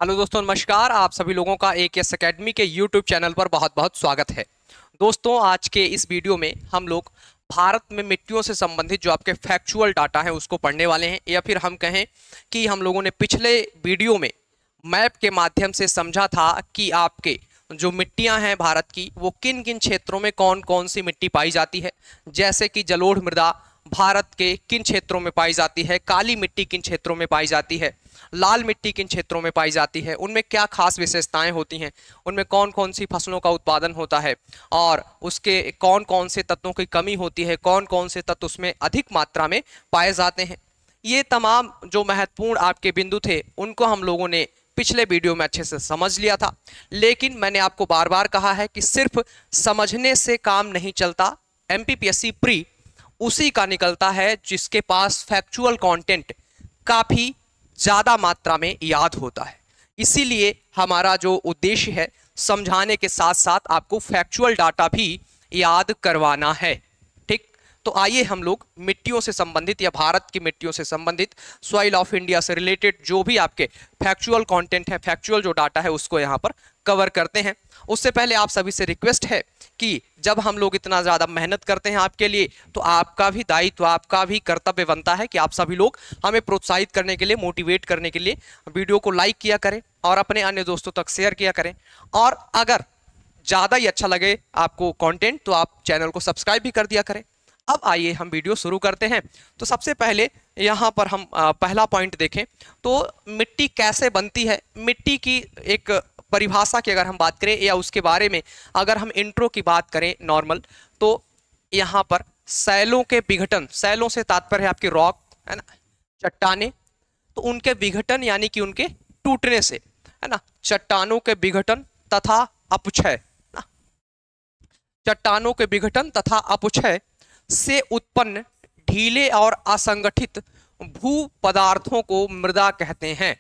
Hello दोस्तों, नमस्कार। आप सभी लोगों का AKS एकेडमी के यूट्यूब चैनल पर बहुत बहुत स्वागत है। दोस्तों, आज के इस वीडियो में हम लोग भारत में मिट्टियों से संबंधित जो आपके फैक्चुअल डाटा है उसको पढ़ने वाले हैं, या फिर हम कहें कि हम लोगों ने पिछले वीडियो में मैप के माध्यम से समझा था कि आपके जो मिट्टियां हैं भारत की, वो किन किन क्षेत्रों में कौन कौन सी मिट्टी पाई जाती है। जैसे कि जलोढ़ मृदा भारत के किन क्षेत्रों में पाई जाती है, काली मिट्टी किन क्षेत्रों में पाई जाती है, लाल मिट्टी किन क्षेत्रों में पाई जाती है, उनमें क्या खास विशेषताएं होती हैं, उनमें कौन कौन सी फसलों का उत्पादन होता है और उसके कौन कौन से तत्वों की कमी होती है, कौन कौन से तत्व उसमें अधिक मात्रा में पाए जाते हैं। ये तमाम जो महत्वपूर्ण आपके बिंदु थे उनको हम लोगों ने पिछले वीडियो में अच्छे से समझ लिया था। लेकिन मैंने आपको बार बार कहा है कि सिर्फ समझने से काम नहीं चलता। MPPSC प्री उसी का निकलता है जिसके पास फैक्चुअल कंटेंट काफी ज्यादा मात्रा में याद होता है। इसीलिए हमारा जो उद्देश्य है, समझाने के साथ साथ आपको फैक्चुअल डाटा भी याद करवाना है। ठीक, तो आइए हम लोग मिट्टियों से संबंधित या भारत की मिट्टियों से संबंधित सॉइल ऑफ इंडिया से रिलेटेड जो भी आपके फैक्चुअल कंटेंट है, फैक्चुअल जो डाटा है, उसको यहाँ पर कवर करते हैं। उससे पहले आप सभी से रिक्वेस्ट है कि जब हम लोग इतना ज़्यादा मेहनत करते हैं आपके लिए, तो आपका भी दायित्व, आपका भी कर्तव्य बनता है कि आप सभी लोग हमें प्रोत्साहित करने के लिए, मोटिवेट करने के लिए वीडियो को लाइक किया करें और अपने अन्य दोस्तों तक शेयर किया करें। और अगर ज़्यादा ही अच्छा लगे आपको कंटेंट तो आप चैनल को सब्सक्राइब भी कर दिया करें। अब आइए हम वीडियो शुरू करते हैं। तो सबसे पहले यहाँ पर हम पहला पॉइंट देखें तो मिट्टी कैसे बनती है। मिट्टी की एक परिभाषा की अगर हम बात करें या उसके बारे में अगर हम इंट्रो की बात करें नॉर्मल, तो यहाँ पर सैलों के विघटन, सैलों से तात्पर्य है आपकी रॉक, है ना, चट्टाने, तो उनके विघटन यानी कि उनके टूटने से, है ना, चट्टानों के विघटन तथा अपक्षय, ना, चट्टानों के विघटन तथा अपक्षय से उत्पन्न ढीले और असंगठित भू पदार्थों को मृदा कहते हैं।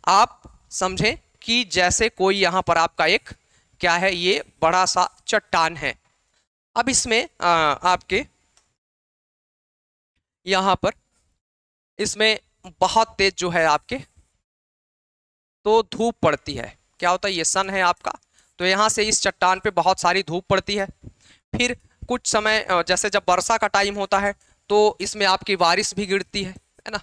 आप समझें कि जैसे कोई यहां पर आपका एक क्या है, ये बड़ा सा चट्टान है। अब इसमें आपके यहां पर इसमें बहुत तेज जो है आपके तो धूप पड़ती है। क्या होता है, ये सन है आपका, तो यहां से इस चट्टान पे बहुत सारी धूप पड़ती है। फिर कुछ समय जैसे जब वर्षा का टाइम होता है तो इसमें आपकी बारिश भी गिरती है ना,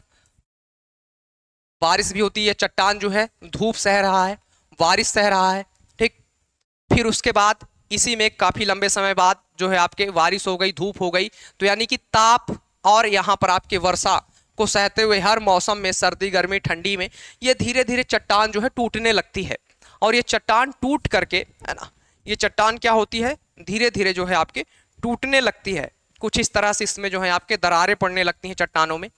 बारिश भी होती है। चट्टान जो है धूप सह रहा है, बारिश सह रहा है। ठीक, फिर उसके बाद इसी में काफी लंबे समय बाद जो है आपके बारिश हो गई, धूप हो गई, तो यानी कि ताप और यहाँ पर आपके वर्षा को सहते हुए हर मौसम में, सर्दी गर्मी ठंडी में, ये धीरे धीरे चट्टान जो है टूटने लगती है। और ये चट्टान टूट करके, है ना, ये चट्टान क्या होती है, धीरे धीरे जो है आपके टूटने लगती है। कुछ इस तरह से इसमें जो है आपके दरारें पड़ने लगती हैं चट्टानों में,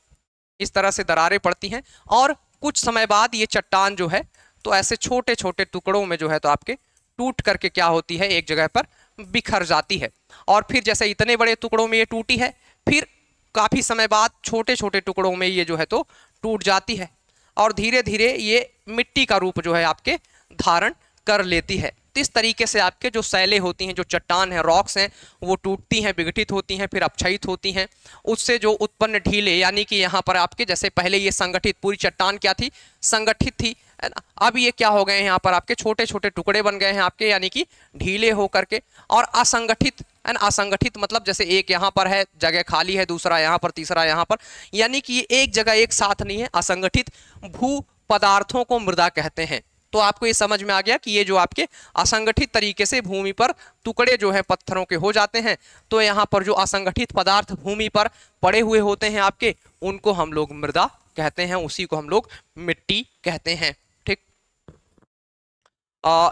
इस तरह से दरारें पड़ती हैं। और कुछ समय बाद ये चट्टान जो है तो ऐसे छोटे छोटे टुकड़ों में जो है तो आपके टूट करके क्या होती है, एक जगह पर बिखर जाती है। और फिर जैसे इतने बड़े टुकड़ों में ये टूटी है, फिर काफी समय बाद छोटे छोटे टुकड़ों में ये जो है तो टूट जाती है और धीरे धीरे ये मिट्टी का रूप जो है आपके धारण कर लेती है। तो इस तरीके से आपके जो सैलें होती हैं, जो चट्टान है, रॉक्स हैं, वो टूटती हैं, विघटित होती हैं, फिर अपक्षयित होती हैं। उससे जो उत्पन्न ढीले, यानी कि यहाँ पर आपके जैसे पहले ये संगठित, पूरी चट्टान क्या थी, संगठित थी, है ना, अब ये क्या हो गए हैं, यहाँ पर आपके छोटे छोटे टुकड़े बन गए हैं आपके, यानी कि ढीले हो करके। और असंगठित, है ना, असंगठित मतलब जैसे एक यहाँ पर है, जगह खाली है, दूसरा यहाँ पर, तीसरा यहाँ पर, यानी कि ये एक जगह एक साथ नहीं है। असंगठित भू पदार्थों को मृदा कहते हैं। तो आपको ये समझ में आ गया कि ये जो आपके असंगठित तरीके से भूमि पर टुकड़े जो है पत्थरों के हो जाते हैं, तो यहाँ पर जो असंगठित पदार्थ भूमि पर पड़े हुए होते हैं आपके, उनको हम लोग मृदा कहते हैं, उसी को हम लोग मिट्टी कहते हैं। ठीक,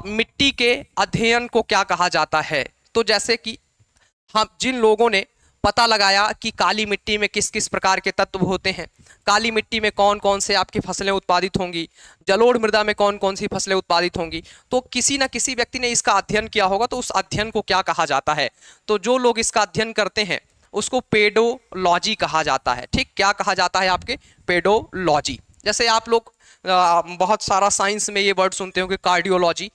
मिट्टी के अध्ययन को क्या कहा जाता है, तो जैसे कि हम जिन लोगों ने पता लगाया कि काली मिट्टी में किस किस प्रकार के तत्व होते हैं, काली मिट्टी में कौन कौन से आपकी फसलें उत्पादित होंगी, जलोढ़ मृदा में कौन कौन सी फसलें उत्पादित होंगी, तो किसी न किसी व्यक्ति ने इसका अध्ययन किया होगा। तो उस अध्ययन को क्या कहा जाता है, तो जो लोग इसका अध्ययन करते हैं उसको पेडोलॉजी कहा जाता है। ठीक, क्या कहा जाता है आपके, पेडोलॉजी। जैसे आप लोग बहुत सारा साइंस में ये वर्ड सुनते होंगे, कार्डियोलॉजी,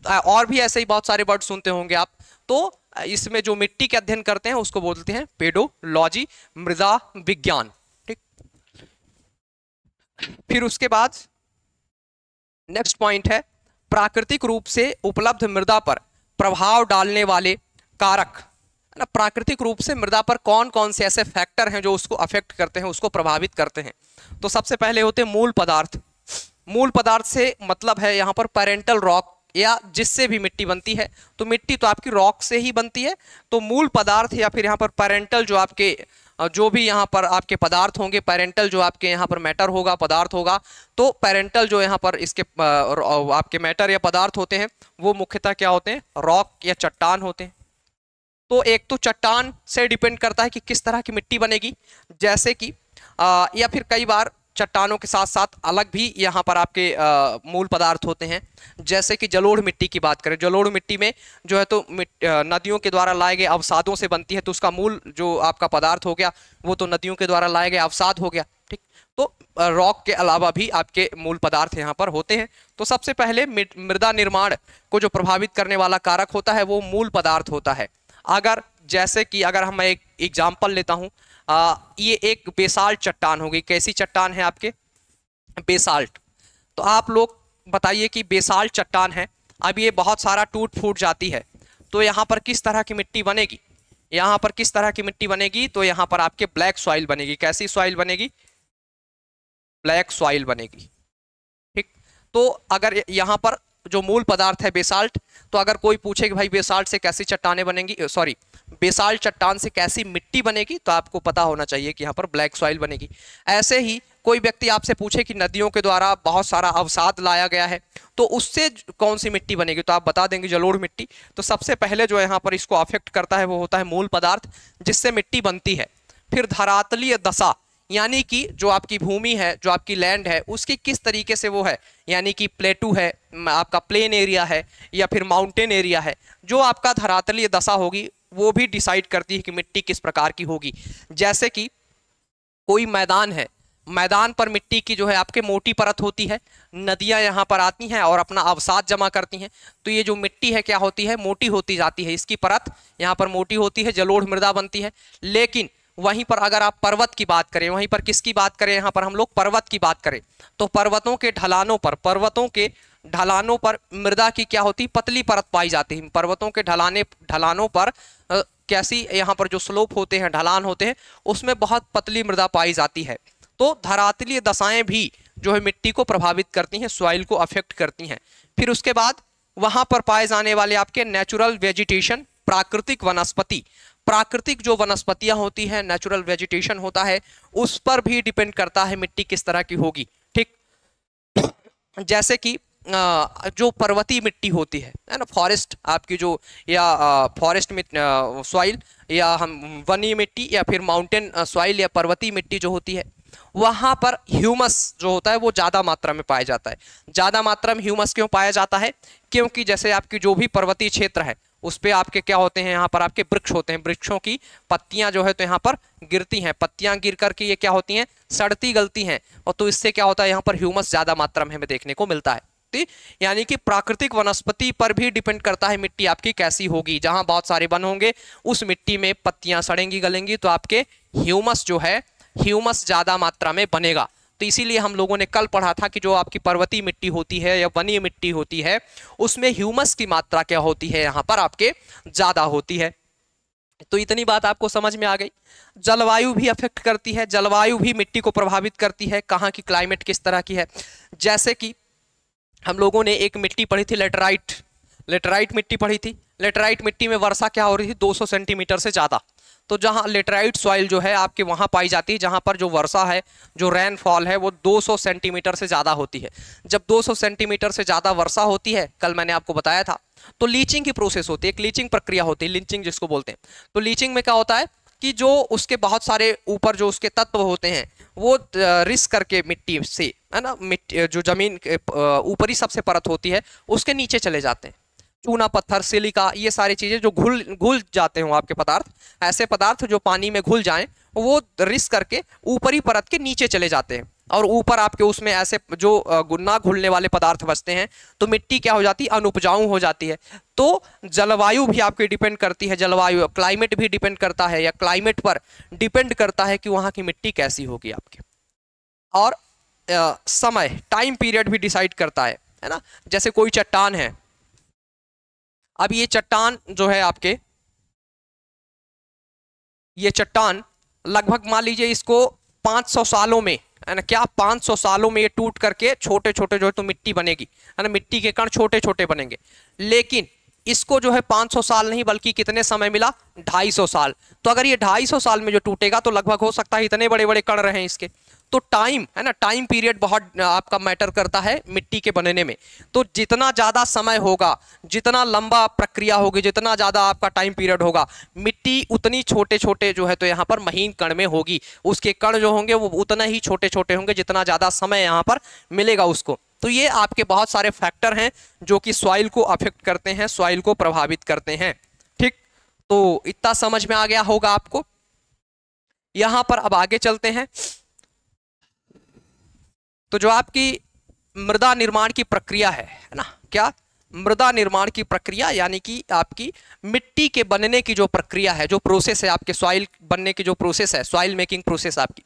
और भी ऐसे ही बहुत सारे वर्ड सुनते होंगे आप। तो इसमें जो मिट्टी के अध्ययन करते हैं उसको बोलते हैं पेडोलॉजी, मृदा विज्ञान। ठीक, फिर उसके बाद नेक्स्ट पॉइंट है प्राकृतिक रूप से उपलब्ध मृदा पर प्रभाव डालने वाले कारक, है ना। प्राकृतिक रूप से मृदा पर कौन कौन से ऐसे फैक्टर हैं जो उसको अफेक्ट करते हैं, उसको प्रभावित करते हैं। तो सबसे पहले होते हैं मूल पदार्थ। मूल पदार्थ से मतलब है यहाँ पर पेरेंटल रॉक, या जिससे भी मिट्टी बनती है, तो मिट्टी तो आपकी रॉक से ही बनती है, तो मूल पदार्थ या फिर यहाँ पर पेरेंटल जो आपके जो भी यहाँ पर आपके पदार्थ होंगे, पेरेंटल जो आपके यहाँ पर मैटर होगा, पदार्थ होगा, तो पेरेंटल जो यहाँ पर इसके आपके मैटर या पदार्थ होते हैं वो मुख्यतः क्या होते हैं, रॉक या चट्टान होते हैं। तो एक तो चट्टान से डिपेंड करता है कि किस तरह की मिट्टी बनेगी, जैसे कि या फिर कई बार चट्टानों के साथ साथ अलग भी यहाँ पर आपके मूल पदार्थ होते हैं। जैसे कि जलोढ़ मिट्टी की बात करें, जलोढ़ मिट्टी में जो है तो नदियों के द्वारा लाए गए अवसादों से बनती है, तो उसका मूल जो आपका पदार्थ हो गया वो तो नदियों के द्वारा लाए गए अवसाद हो गया, ठीक। तो रॉक के अलावा भी आपके मूल पदार्थ यहाँ पर होते हैं। तो सबसे पहले मृदा निर्माण को जो प्रभावित करने वाला कारक होता है वो मूल पदार्थ होता है। अगर जैसे कि अगर हम एक एग्जाम्पल लेता हूँ, ये एक बेसाल्ट चट्टान होगी। कैसी चट्टान है आपके, बेसाल्ट। तो आप लोग बताइए कि बेसाल्ट चट्टान है, अब ये बहुत सारा टूट फूट जाती है, तो यहाँ पर किस तरह की मिट्टी बनेगी, यहाँ पर किस तरह की मिट्टी बनेगी, तो यहाँ पर आपके ब्लैक सॉइल बनेगी। कैसी सॉइल बनेगी, ब्लैक सॉइल बनेगी, ठीक। तो अगर यहाँ पर जो मूल पदार्थ है बेसाल्ट, तो अगर कोई पूछे कि भाई बेसाल्ट से कैसी चट्टानें बनेंगी, सॉरी बेसाल्ट चट्टान से कैसी मिट्टी बनेगी, तो आपको पता होना चाहिए कि यहाँ पर ब्लैक सॉइल बनेगी। ऐसे ही कोई व्यक्ति आपसे पूछे कि नदियों के द्वारा बहुत सारा अवसाद लाया गया है, तो उससे कौन सी मिट्टी बनेगी, तो आप बता देंगे जलोढ़ मिट्टी। तो सबसे पहले जो यहाँ पर इसको अफेक्ट करता है वो होता है मूल पदार्थ, जिससे मिट्टी बनती है। फिर धरातलीय दशा, यानी कि जो आपकी भूमि है, जो आपकी लैंड है, उसकी किस तरीके से वो है, यानी कि प्लेटू है, आपका प्लेन एरिया है या फिर माउंटेन एरिया है, जो आपका धरातलीय दशा होगी वो भी डिसाइड करती है कि मिट्टी किस प्रकार की होगी। जैसे कि कोई मैदान है, मैदान पर मिट्टी की जो है आपके मोटी परत होती है, नदियां यहाँ पर आती हैं और अपना अवसाद जमा करती हैं, तो ये जो मिट्टी है क्या होती है, मोटी होती जाती है, इसकी परत यहाँ पर मोटी होती है, जलोढ़ मृदा बनती है। लेकिन वहीं पर अगर आप पर्वत की बात करें, वहीं पर किसकी बात करें, यहाँ पर हम लोग पर्वत की बात करें, तो पर्वतों के ढलानों पर मृदा की क्या होती है, पतली परत पाई जाती है। पर्वतों के ढलानों पर कैसी यहाँ पर जो स्लोप होते हैं, ढलान होते हैं, उसमें बहुत पतली मृदा पाई जाती है। तो धरातलीय दशाएं भी जो है मिट्टी को प्रभावित करती हैं, सॉइल को अफेक्ट करती हैं। फिर उसके बाद वहां पर पाए जाने वाले आपके नेचुरल वेजिटेशन, प्राकृतिक वनस्पति, प्राकृतिक जो वनस्पतियां होती हैं, नेचुरल वेजिटेशन होता है, उस पर भी डिपेंड करता है मिट्टी किस तरह की होगी, ठीक। जैसे कि जो पर्वतीय मिट्टी होती है ना, फॉरेस्ट आपकी जो, या फॉरेस्ट सॉइल, या हम वनीय मिट्टी, या फिर माउंटेन सॉइल या पर्वतीय मिट्टी जो होती है, वहाँ पर ह्यूमस जो होता है वो ज़्यादा मात्रा में पाया जाता है। ज़्यादा मात्रा में ह्यूमस क्यों पाया जाता है, क्योंकि जैसे आपकी जो भी पर्वतीय क्षेत्र है उस पर आपके क्या होते हैं, यहाँ पर आपके वृक्ष होते हैं, वृक्षों की पत्तियां जो है तो यहाँ पर गिरती हैं, पत्तियां गिर करके ये क्या होती हैं, सड़ती गलती हैं, और तो इससे क्या होता है, यहाँ पर ह्यूमस ज़्यादा मात्रा में हमें देखने को मिलता है। यानी कि प्राकृतिक वनस्पति पर भी डिपेंड करता है मिट्टी आपकी कैसी होगी। जहां बहुत सारे वन होंगे उस मिट्टी में पत्तियां सड़ेंगी गलेंगी, तो आपके ह्यूमस जो है, ह्यूमस ज्यादा मात्रा में बनेगा। तो इसीलिए हम लोगों ने कल पढ़ा था कि जो आपकी पर्वतीय मिट्टी होती है या वनीय मिट्टी होती है, उसमें ह्यूमस की मात्रा क्या होती है, यहाँ पर आपके ज्यादा होती है। तो इतनी बात आपको समझ में आ गई। जलवायु भी अफेक्ट करती है, जलवायु भी मिट्टी को प्रभावित करती है, कहाँ की क्लाइमेट किस तरह की है। जैसे कि हम लोगों ने एक मिट्टी पढ़ी थी, लेटराइट मिट्टी पढ़ी थी। लेटराइट मिट्टी में वर्षा क्या हो रही थी, 200 सेंटीमीटर से ज़्यादा। तो जहाँ लेटराइट सॉइल जो है आपके वहाँ पाई जाती है, जहाँ पर जो वर्षा है, जो रेनफॉल है, वो 200 सेंटीमीटर से ज़्यादा होती है। जब 200 सेंटीमीटर से ज़्यादा वर्षा होती है, कल मैंने आपको बताया था, तो लीचिंग की प्रोसेस होती है, एक लीचिंग प्रक्रिया होती है, लिंचिंग जिसको बोलते हैं। तो लीचिंग में क्या होता है कि जो उसके बहुत सारे ऊपर जो उसके तत्व होते हैं वो रिस करके मिट्टी से, है ना, मिट्टी जो जमीन ऊपरी सबसे परत होती है उसके नीचे चले जाते हैं। चूना पत्थर, सिलिका, ये सारी चीज़ें जो घुल जाते हों आपके पदार्थ, ऐसे पदार्थ जो पानी में घुल जाएं, वो रिस करके ऊपरी परत के नीचे चले जाते हैं, और ऊपर आपके उसमें ऐसे जो ना घुलने वाले पदार्थ बचते हैं, तो मिट्टी क्या हो जाती है, अनुपजाऊ हो जाती है। तो जलवायु भी आपकी डिपेंड करती है, जलवायु क्लाइमेट भी डिपेंड करता है, या क्लाइमेट पर डिपेंड करता है कि वहाँ की मिट्टी कैसी होगी आपके। और समय, टाइम पीरियड भी डिसाइड करता है। है ना। जैसे कोई चट्टान है, अब ये चट्टान जो है आपके, ये चट्टान लगभग मान लीजिए इसको 500 सालों में, है ना, क्या 500 सालों में ये टूट करके छोटे छोटे जो है तो मिट्टी बनेगी, है ना, मिट्टी के कण छोटे छोटे बनेंगे। लेकिन इसको जो है 500 साल नहीं बल्कि कितने समय मिला, 250 साल। तो अगर ये 250 साल में जो टूटेगा तो लगभग हो सकता है इतने बड़े बड़े कण रहे इसके। तो टाइम, है ना, टाइम पीरियड बहुत आपका मैटर करता है मिट्टी के बनने में। तो जितना ज़्यादा समय होगा, जितना लंबा प्रक्रिया होगी, जितना ज़्यादा आपका टाइम पीरियड होगा, मिट्टी उतनी छोटे छोटे जो है तो यहाँ पर महीन कण में होगी। उसके कण जो होंगे वो उतना ही छोटे छोटे होंगे जितना ज़्यादा समय यहाँ पर मिलेगा उसको। तो ये आपके बहुत सारे फैक्टर हैं जो कि सॉइल को अफेक्ट करते हैं, सॉइल को प्रभावित करते हैं। ठीक, तो इतना समझ में आ गया होगा आपको। यहां पर अब आगे चलते हैं। तो जो आपकी मृदा निर्माण की प्रक्रिया है ना, क्या मृदा निर्माण की प्रक्रिया यानी कि आपकी मिट्टी के बनने की जो प्रक्रिया है, जो प्रोसेस है आपके सॉइल बनने की जो प्रोसेस है, सॉइल मेकिंग प्रोसेस आपकी,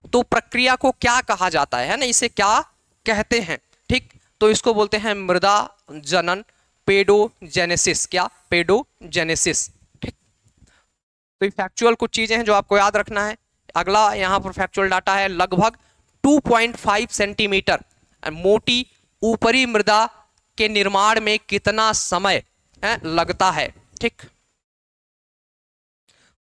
तो प्रक्रिया को क्या कहा जाता है ना, इसे क्या कहते हैं। ठीक, तो इसको बोलते हैं मृदा जनन, पेडोजेनेसिस। क्या, पेडोजेनेसिस। ठीक, तो ये फैक्चुअल कुछ चीजें हैं जो आपको याद रखना है। अगला यहाँ पर फैक्चुअल डाटा है, लगभग 2.5 सेंटीमीटर मोटी ऊपरी मृदा के निर्माण में कितना समय लगता है। ठीक,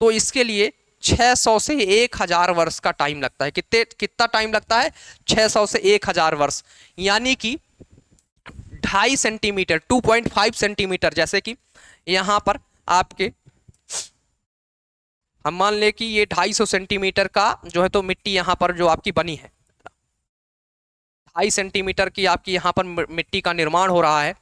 तो इसके लिए 600 से 1000 वर्ष का टाइम लगता है। कितना टाइम लगता है, 600 से 1000 वर्ष। यानी कि 2.5 सेंटीमीटर, 2.5 सेंटीमीटर, जैसे कि यहां पर आपके हम मान ले कि ये 250 सेंटीमीटर का जो है तो मिट्टी यहां पर जो आपकी बनी है, 2.5 सेंटीमीटर की आपकी यहां पर मिट्टी का निर्माण हो रहा है।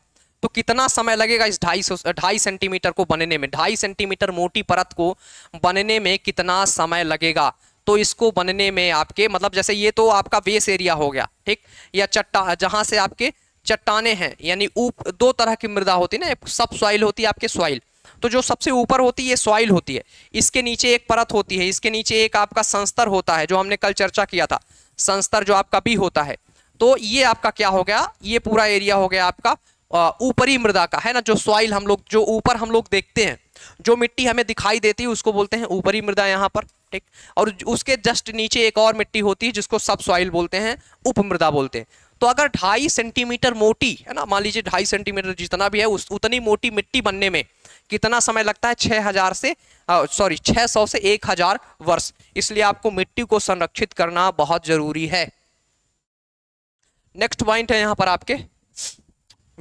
तो कितना समय लगेगा इस 2.5 सेंटीमीटर को बनने में, 2.5 सेंटीमीटर मोटी परत को बनने में कितना समय लगेगा। तो इसको बनने में आपके मतलब जैसे ये तो आपका बेस एरिया हो गया, ठीक, या चट्टा जहां से आपके चट्टाने हैं, यानी दो तरह की मृदा होती है ना, एक सब सॉइल होती है आपके सॉइल। तो जो सबसे ऊपर होती है ये सॉइल होती है, इसके नीचे एक परत होती है, इसके नीचे एक आपका संस्तर होता है जो हमने कल चर्चा किया था, संस्तर जो आपका भी होता है। तो ये आपका क्या हो गया, ये पूरा एरिया हो गया आपका ऊपरी मृदा का, है ना, जो सॉइल हम लोग जो ऊपर हम लोग देखते हैं, जो मिट्टी हमें दिखाई देती है उसको बोलते हैं ऊपरी मृदा यहाँ पर। ठीक, और उसके जस्ट नीचे एक और मिट्टी होती है जिसको सब सॉइल बोलते हैं, उपमृदा बोलते हैं। तो अगर 2.5 सेंटीमीटर मोटी, है ना, मान लीजिए 2.5 सेंटीमीटर जितना भी है उतनी मोटी मिट्टी बनने में कितना समय लगता है, 600 से 1000 वर्ष। इसलिए आपको मिट्टी को संरक्षित करना बहुत जरूरी है। नेक्स्ट पॉइंट है यहाँ पर आपके,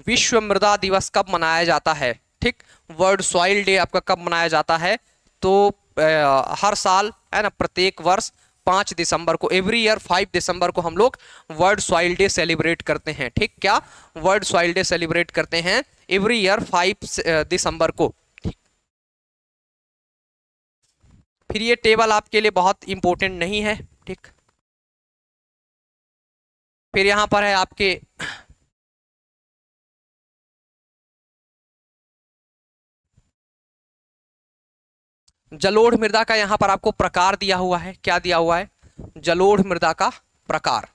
विश्व मृदा दिवस कब मनाया जाता है। ठीक, वर्ल्ड सॉइल डे आपका कब मनाया जाता है, तो हर साल, है ना, प्रत्येक वर्ष 5 दिसंबर को, एवरी ईयर 5 दिसंबर को हम लोग वर्ल्ड सॉइल डे सेलिब्रेट करते हैं। ठीक, क्या वर्ल्ड सॉइल डे सेलिब्रेट करते हैं एवरी ईयर 5 दिसंबर को। फिर ये टेबल आपके लिए बहुत इंपॉर्टेंट नहीं है। ठीक, फिर यहां पर है आपके जलोढ़ मृदा का, यहां पर आपको प्रकार दिया हुआ है। क्या दिया हुआ है, जलोढ़ मृदा का प्रकार।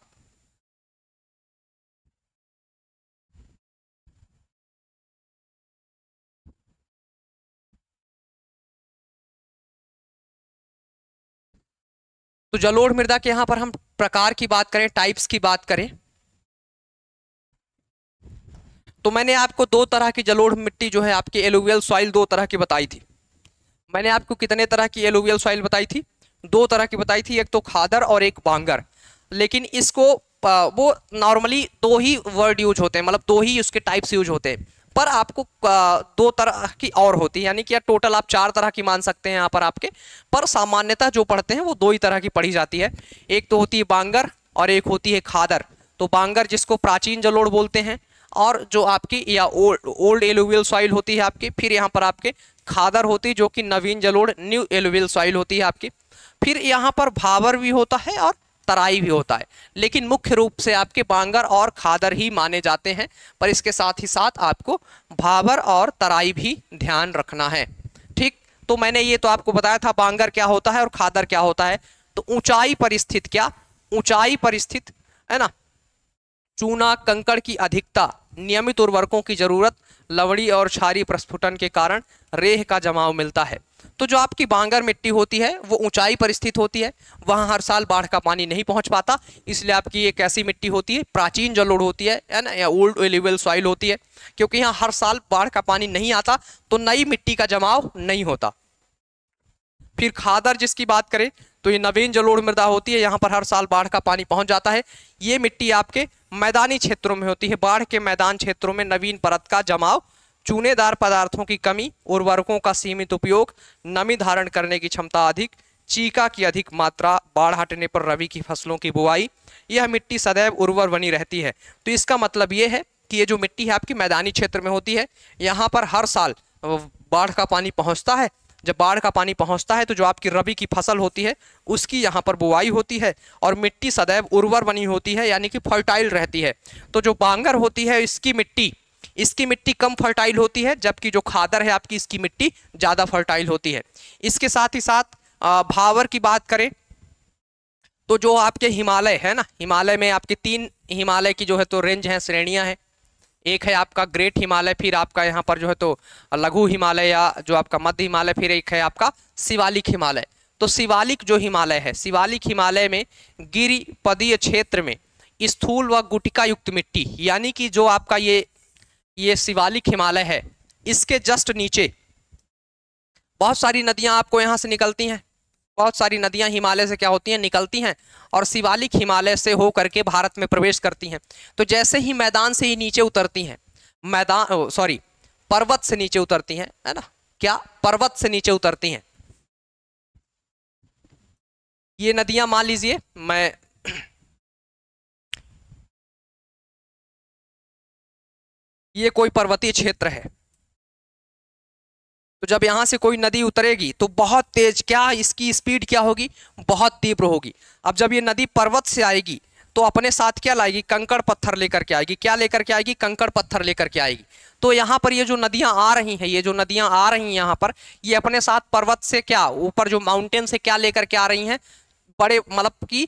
तो जलोढ़ मृदा के यहां पर हम प्रकार की बात करें, टाइप्स की बात करें, तो मैंने आपको 2 तरह की जलोढ़ मिट्टी जो है आपकी एलुवियल सॉइल 2 तरह की बताई थी। मैंने आपको कितने तरह की एलुवियल सॉइल बताई थी, 2 तरह की बताई थी, एक तो खादर और एक बांगर। लेकिन इसको वो नॉर्मली 2 ही वर्ड यूज होते हैं, मतलब 2 ही उसके टाइप्स यूज होते हैं, पर आपको 2 तरह की और होती है, यानी कि टोटल आप 4 तरह की मान सकते हैं यहाँ पर आपके, पर सामान्यतः जो पढ़ते हैं वो 2 ही तरह की पढ़ी जाती है। एक तो होती है बांगर और एक होती है खादर। तो बांगर जिसको प्राचीन जलोढ़ बोलते हैं, और जो आपकी या ओल्ड एलुवियल सॉइल होती है आपकी। फिर यहाँ पर आपके खादर होती है जो कि नवीन जलोढ़, न्यू एलुवियल सॉइल होती है आपकी। फिर यहाँ पर भाबर भी होता है और तराई भी होता है, लेकिन मुख्य रूप से आपके बांगर और खादर ही माने जाते हैं, पर इसके साथ ही साथ आपको भाबर और तराई भी ध्यान रखना है। ठीक, तो मैंने ये तो आपको बताया था बांगर क्या होता है और खादर क्या होता है। तो ऊंचाई पर स्थित, क्या ऊंचाई पर स्थित, है ना, चूना कंकड़ की अधिकता नियमित उर्वरकों की जरूरत, लवड़ी और क्षारीय प्रस्फुटन के कारण रेह का जमाव मिलता है। तो जो आपकी बांगर मिट्टी होती है वो ऊंचाई पर स्थित होती है, वहां हर साल बाढ़ का पानी नहीं पहुंच पाता, इसलिए आपकी एक ऐसी मिट्टी होती है, प्राचीन जलोढ़ होती है ना, या ओल्ड एल्यूवियल सॉइल होती है, क्योंकि यहाँ हर साल बाढ़ का पानी नहीं आता तो नई मिट्टी का जमाव नहीं होता। फिर खादर जिसकी बात करें तो ये नवीन जलोढ़ मृदा होती है, यहाँ पर हर साल बाढ़ का पानी पहुंच जाता है। ये मिट्टी आपके मैदानी क्षेत्रों में होती है, बाढ़ के मैदान क्षेत्रों में नवीन परत का जमाव, चूनेदार पदार्थों की कमी, उर्वरकों का सीमित उपयोग, नमी धारण करने की क्षमता अधिक, चीका की अधिक मात्रा, बाढ़ हटने पर रबी की फसलों की बुआई, यह मिट्टी सदैव उर्वर बनी रहती है। तो इसका मतलब ये है कि ये जो मिट्टी है आपकी मैदानी क्षेत्र में होती है, यहाँ पर हर साल बाढ़ का पानी पहुँचता है। जब बाढ़ का पानी पहुंचता है तो जो आपकी रबी की फसल होती है उसकी यहाँ पर बुआई होती है और मिट्टी सदैव उर्वर बनी होती है, यानी कि फर्टाइल रहती है। तो जो बांगर होती है इसकी मिट्टी कम फर्टाइल होती है, जबकि जो खादर है आपकी इसकी मिट्टी ज़्यादा फर्टाइल होती है। इसके साथ ही साथ भावर की बात करें तो जो आपके हिमालय है ना, हिमालय में आपके 3 हिमालय की जो है तो रेंज हैं, श्रेणियाँ हैं। एक है आपका ग्रेट हिमालय, फिर आपका यहाँ पर जो है तो लघु हिमालय या जो आपका मध्य हिमालय, फिर एक है आपका शिवालिक हिमालय। तो शिवालिक जो हिमालय है, शिवालिक हिमालय में गिरिपदीय क्षेत्र में स्थूल व गुटिका युक्त मिट्टी, यानी कि जो आपका ये शिवालिक हिमालय है, इसके जस्ट नीचे बहुत सारी नदियां आपको यहाँ से निकलती हैं, बहुत सारी नदियां हिमालय से क्या होती हैं, निकलती हैं और शिवालिक हिमालय से होकर के भारत में प्रवेश करती हैं। तो जैसे ही मैदान से ही नीचे उतरती हैं, पर्वत से नीचे उतरती हैं, है ना, क्या पर्वत से नीचे उतरती हैं ये नदियां। मान लीजिए ये कोई पर्वतीय क्षेत्र है, तो जब यहां से कोई नदी उतरेगी तो बहुत तेज, क्या इसकी स्पीड क्या होगी, बहुत तीव्र होगी। अब जब ये नदी पर्वत से आएगी तो अपने साथ क्या लाएगी, कंकड़ पत्थर लेकर के आएगी। क्या लेकर के आएगी, कंकड़ पत्थर लेकर के आएगी। तो यहाँ पर ये जो नदियां आ रही हैं, ये जो नदियां आ रही हैं यहाँ पर, ये अपने साथ पर्वत से क्या ऊपर जो माउंटेन से क्या लेकर के आ रही हैं, बड़े मतलब कि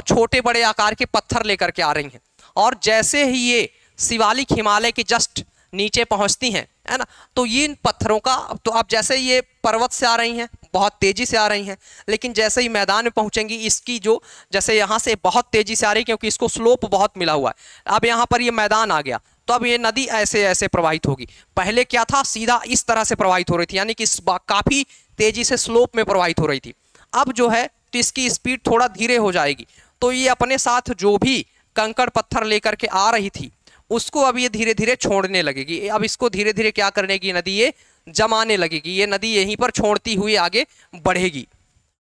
छोटे बड़े आकार के पत्थर लेकर के आ रही हैं। और जैसे ही ये शिवालिक हिमालय के जस्ट नीचे पहुंचती हैं, है ना, तो ये इन पत्थरों का, तो आप जैसे ये पर्वत से आ रही हैं, बहुत तेजी से आ रही हैं, लेकिन जैसे ही मैदान में पहुंचेंगी इसकी जो, जैसे यहाँ से बहुत तेजी से आ रही है क्योंकि इसको स्लोप बहुत मिला हुआ है। अब यहाँ पर ये मैदान आ गया तो अब ये नदी ऐसे ऐसे प्रवाहित होगी। पहले क्या था, सीधा इस तरह से प्रवाहित हो रही थी, यानी कि काफी तेजी से स्लोप में प्रवाहित हो रही थी। अब जो है तो इसकी स्पीड थोड़ा धीरे हो जाएगी, तो ये अपने साथ जो भी कंकड़ पत्थर लेकर के आ रही थी उसको अब ये धीरे धीरे छोड़ने लगेगी। अब इसको धीरे धीरे क्या करने की नदी ये जमाने लगेगी, ये नदी यहीं पर छोड़ती हुई आगे बढ़ेगी।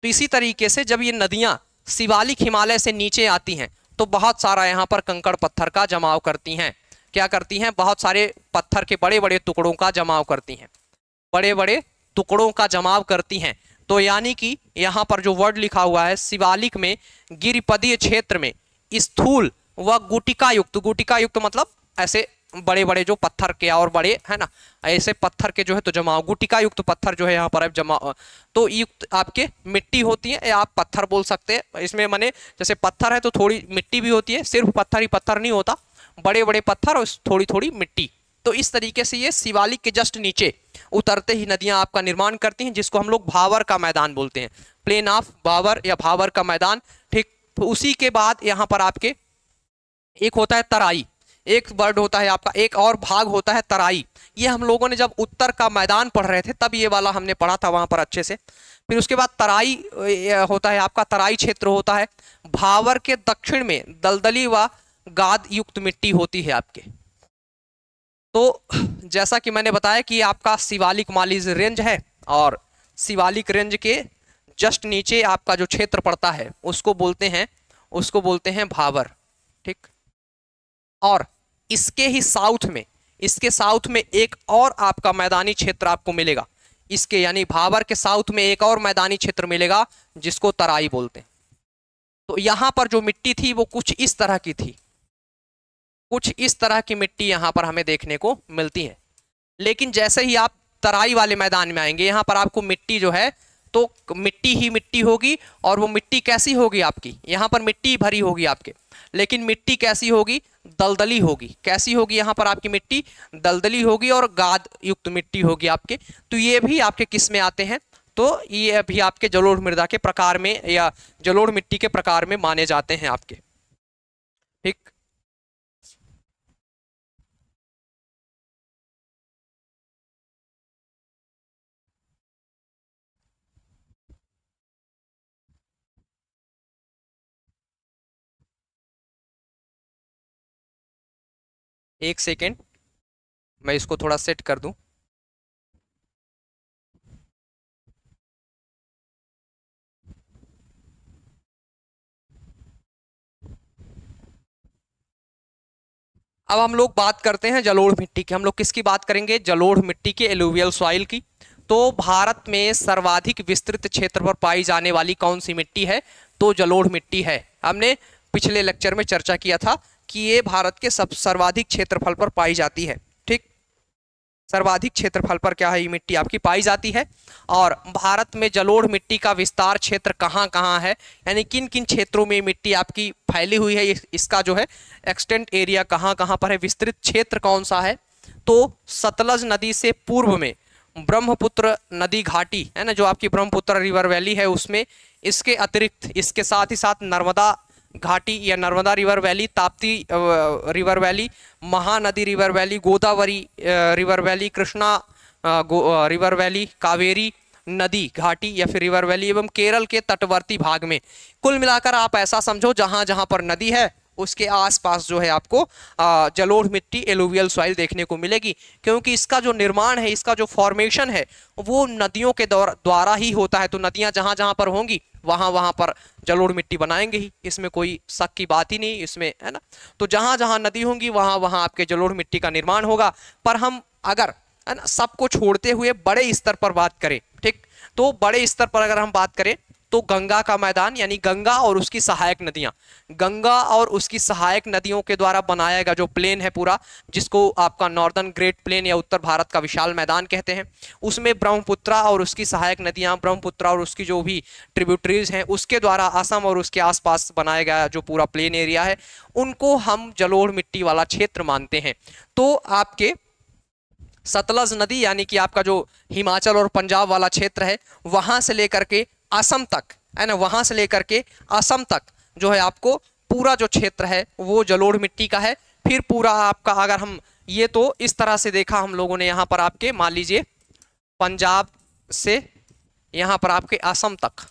तो इसी तरीके से जब ये नदियां शिवालिक हिमालय से नीचे आती हैं तो बहुत सारा यहाँ पर कंकड़ पत्थर का जमाव करती हैं। क्या करती हैं, बहुत सारे पत्थर के बड़े बड़े टुकड़ों का जमाव करती हैं, बड़े बड़े टुकड़ों का जमाव करती हैं। तो यानी कि यहाँ पर जो वर्ड लिखा हुआ है, शिवालिक में गिरिपदीय क्षेत्र में स्थूल व गुटिका युक्त मतलब ऐसे बड़े बड़े जो पत्थर के और बड़े है ना, ऐसे पत्थर के जो है तो जमाव, गुटिका युक्त पत्थर जो है यहाँ पर जमाव, तो युक्त आपके मिट्टी होती है, या आप पत्थर बोल सकते हैं। इसमें माने जैसे पत्थर है तो थोड़ी मिट्टी भी होती है, सिर्फ पत्थर ही पत्थर नहीं होता, बड़े बड़े पत्थर और थोड़ी थोड़ी मिट्टी। तो इस तरीके से ये शिवालिक के जस्ट नीचे उतरते ही नदियां आपका निर्माण करती हैं, जिसको हम लोग भावर का मैदान बोलते हैं, प्लेन ऑफ भावर या भावर का मैदान। ठीक, उसी के बाद यहाँ पर आपके एक होता है तराई, एक वर्ड होता है आपका, एक और भाग होता है तराई। ये हम लोगों ने जब उत्तर का मैदान पढ़ रहे थे तब ये वाला हमने पढ़ा था वहां पर अच्छे से। फिर उसके बाद तराई होता है आपका, तराई क्षेत्र होता है। भावर के दक्षिण में दलदली व गाद युक्त मिट्टी होती है आपके। तो जैसा कि मैंने बताया कि आपका शिवालिक मालीज रेंज है और शिवालिक रेंज के जस्ट नीचे आपका जो क्षेत्र पड़ता है उसको बोलते हैं भावर। ठीक, और इसके ही साउथ में, इसके साउथ में एक और आपका मैदानी क्षेत्र आपको मिलेगा, इसके यानी भावर के साउथ में एक और मैदानी क्षेत्र मिलेगा जिसको तराई बोलते हैं। तो यहां पर जो मिट्टी थी वो कुछ इस तरह की थी, कुछ इस तरह की मिट्टी यहां पर हमें देखने को मिलती है। लेकिन जैसे ही आप तराई वाले मैदान में आएंगे यहां पर आपको मिट्टी जो है तो मिट्टी ही मिट्टी होगी, और वो मिट्टी कैसी होगी आपकी, यहाँ पर मिट्टी भरी होगी आपके। लेकिन मिट्टी कैसी होगी, दलदली होगी। कैसी होगी, यहाँ पर आपकी मिट्टी दलदली होगी और गाद युक्त मिट्टी होगी आपके। तो ये भी आपके किस में आते हैं, तो ये अभी आपके जलोढ़ मृदा के प्रकार में या जलोढ़ मिट्टी के प्रकार में माने जाते हैं आपके। ठीक, एक सेकेंड मैं इसको थोड़ा सेट कर दूं। अब हम लोग बात करते हैं जलोढ़ मिट्टी की। हम लोग किसकी बात करेंगे, जलोढ़ मिट्टी की, एलुवियल सॉइल की। तो भारत में सर्वाधिक विस्तृत क्षेत्र पर पाई जाने वाली कौन सी मिट्टी है, तो जलोढ़ मिट्टी है। हमने पिछले लेक्चर में चर्चा किया था कि ये भारत के सब सर्वाधिक क्षेत्रफल पर पाई जाती है। ठीक, सर्वाधिक क्षेत्रफल पर क्या है, ये मिट्टी आपकी पाई जाती है। और भारत में जलोढ़ मिट्टी का विस्तार क्षेत्र कहाँ कहाँ है, यानी किन किन क्षेत्रों में मिट्टी आपकी फैली हुई है, इसका जो है एक्सटेंट एरिया कहाँ कहाँ पर है, विस्तृत क्षेत्र कौन सा है। तो सतलज नदी से पूर्व में ब्रह्मपुत्र नदी घाटी है ना, जो आपकी ब्रह्मपुत्र रिवर वैली है उसमें, इसके अतिरिक्त इसके साथ ही साथ नर्मदा घाटी या Narmada river valley, Tapti river valley, Mahanadi river valley, Godavari river valley, Krishna river valley, Kaveri नदी घाटी या फिर रिवर वैली एवं केरल के तटवर्ती भाग में। कुल मिलाकर आप ऐसा समझो, जहां जहां पर नदी है उसके आसपास जो है आपको जलोढ़ मिट्टी, एलुवियल सॉइल देखने को मिलेगी। क्योंकि इसका जो निर्माण है, इसका जो फॉर्मेशन है वो नदियों के द्वारा ही होता है। तो नदियां जहां जहां पर होंगी वहां वहां पर जलोढ़ मिट्टी बनाएंगे ही, इसमें कोई शक की बात ही नहीं इसमें, है ना। तो जहां जहां नदी होंगी वहां वहां आपके जलोढ़ मिट्टी का निर्माण होगा। पर हम अगर, है ना, सबको छोड़ते हुए बड़े स्तर पर बात करें, ठीक, तो बड़े स्तर पर अगर हम बात करें तो गंगा का मैदान, यानी गंगा और उसकी सहायक नदियां, गंगा और उसकी सहायक नदियों के द्वारा बनाया गया जो प्लेन है पूरा, जिसको आपका नॉर्दर्न ग्रेट प्लेन या उत्तर भारत का विशाल मैदान कहते हैं, उसमें ब्रह्मपुत्रा और उसकी सहायक नदियां, ब्रह्मपुत्रा और उसकी जो भी ट्रिब्यूटरीज हैं उसके द्वारा असम और उसके आसपास बनाया गया जो पूरा प्लेन एरिया है, उनको हम जलोढ़ मिट्टी वाला क्षेत्र मानते हैं। तो आपके सतलज नदी यानी कि आपका जो हिमाचल और पंजाब वाला क्षेत्र है, वहां से लेकर के असम तक, है ना, वहां से लेकर के असम तक जो है आपको पूरा जो क्षेत्र है वो जलोढ़ मिट्टी का है। फिर पूरा आपका, अगर हम ये तो इस तरह से देखा हम लोगों ने, यहाँ पर आपके मान लीजिए पंजाब से यहाँ पर आपके असम तक,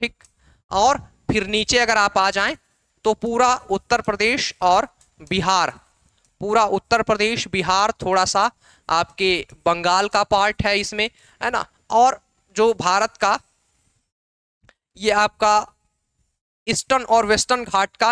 ठीक, और फिर नीचे अगर आप आ जाएं तो पूरा उत्तर प्रदेश और बिहार, पूरा उत्तर प्रदेश बिहार, थोड़ा सा आपके बंगाल का पार्ट है इसमें, है ना, और जो भारत का ये आपका ईस्टर्न और वेस्टर्न घाट का,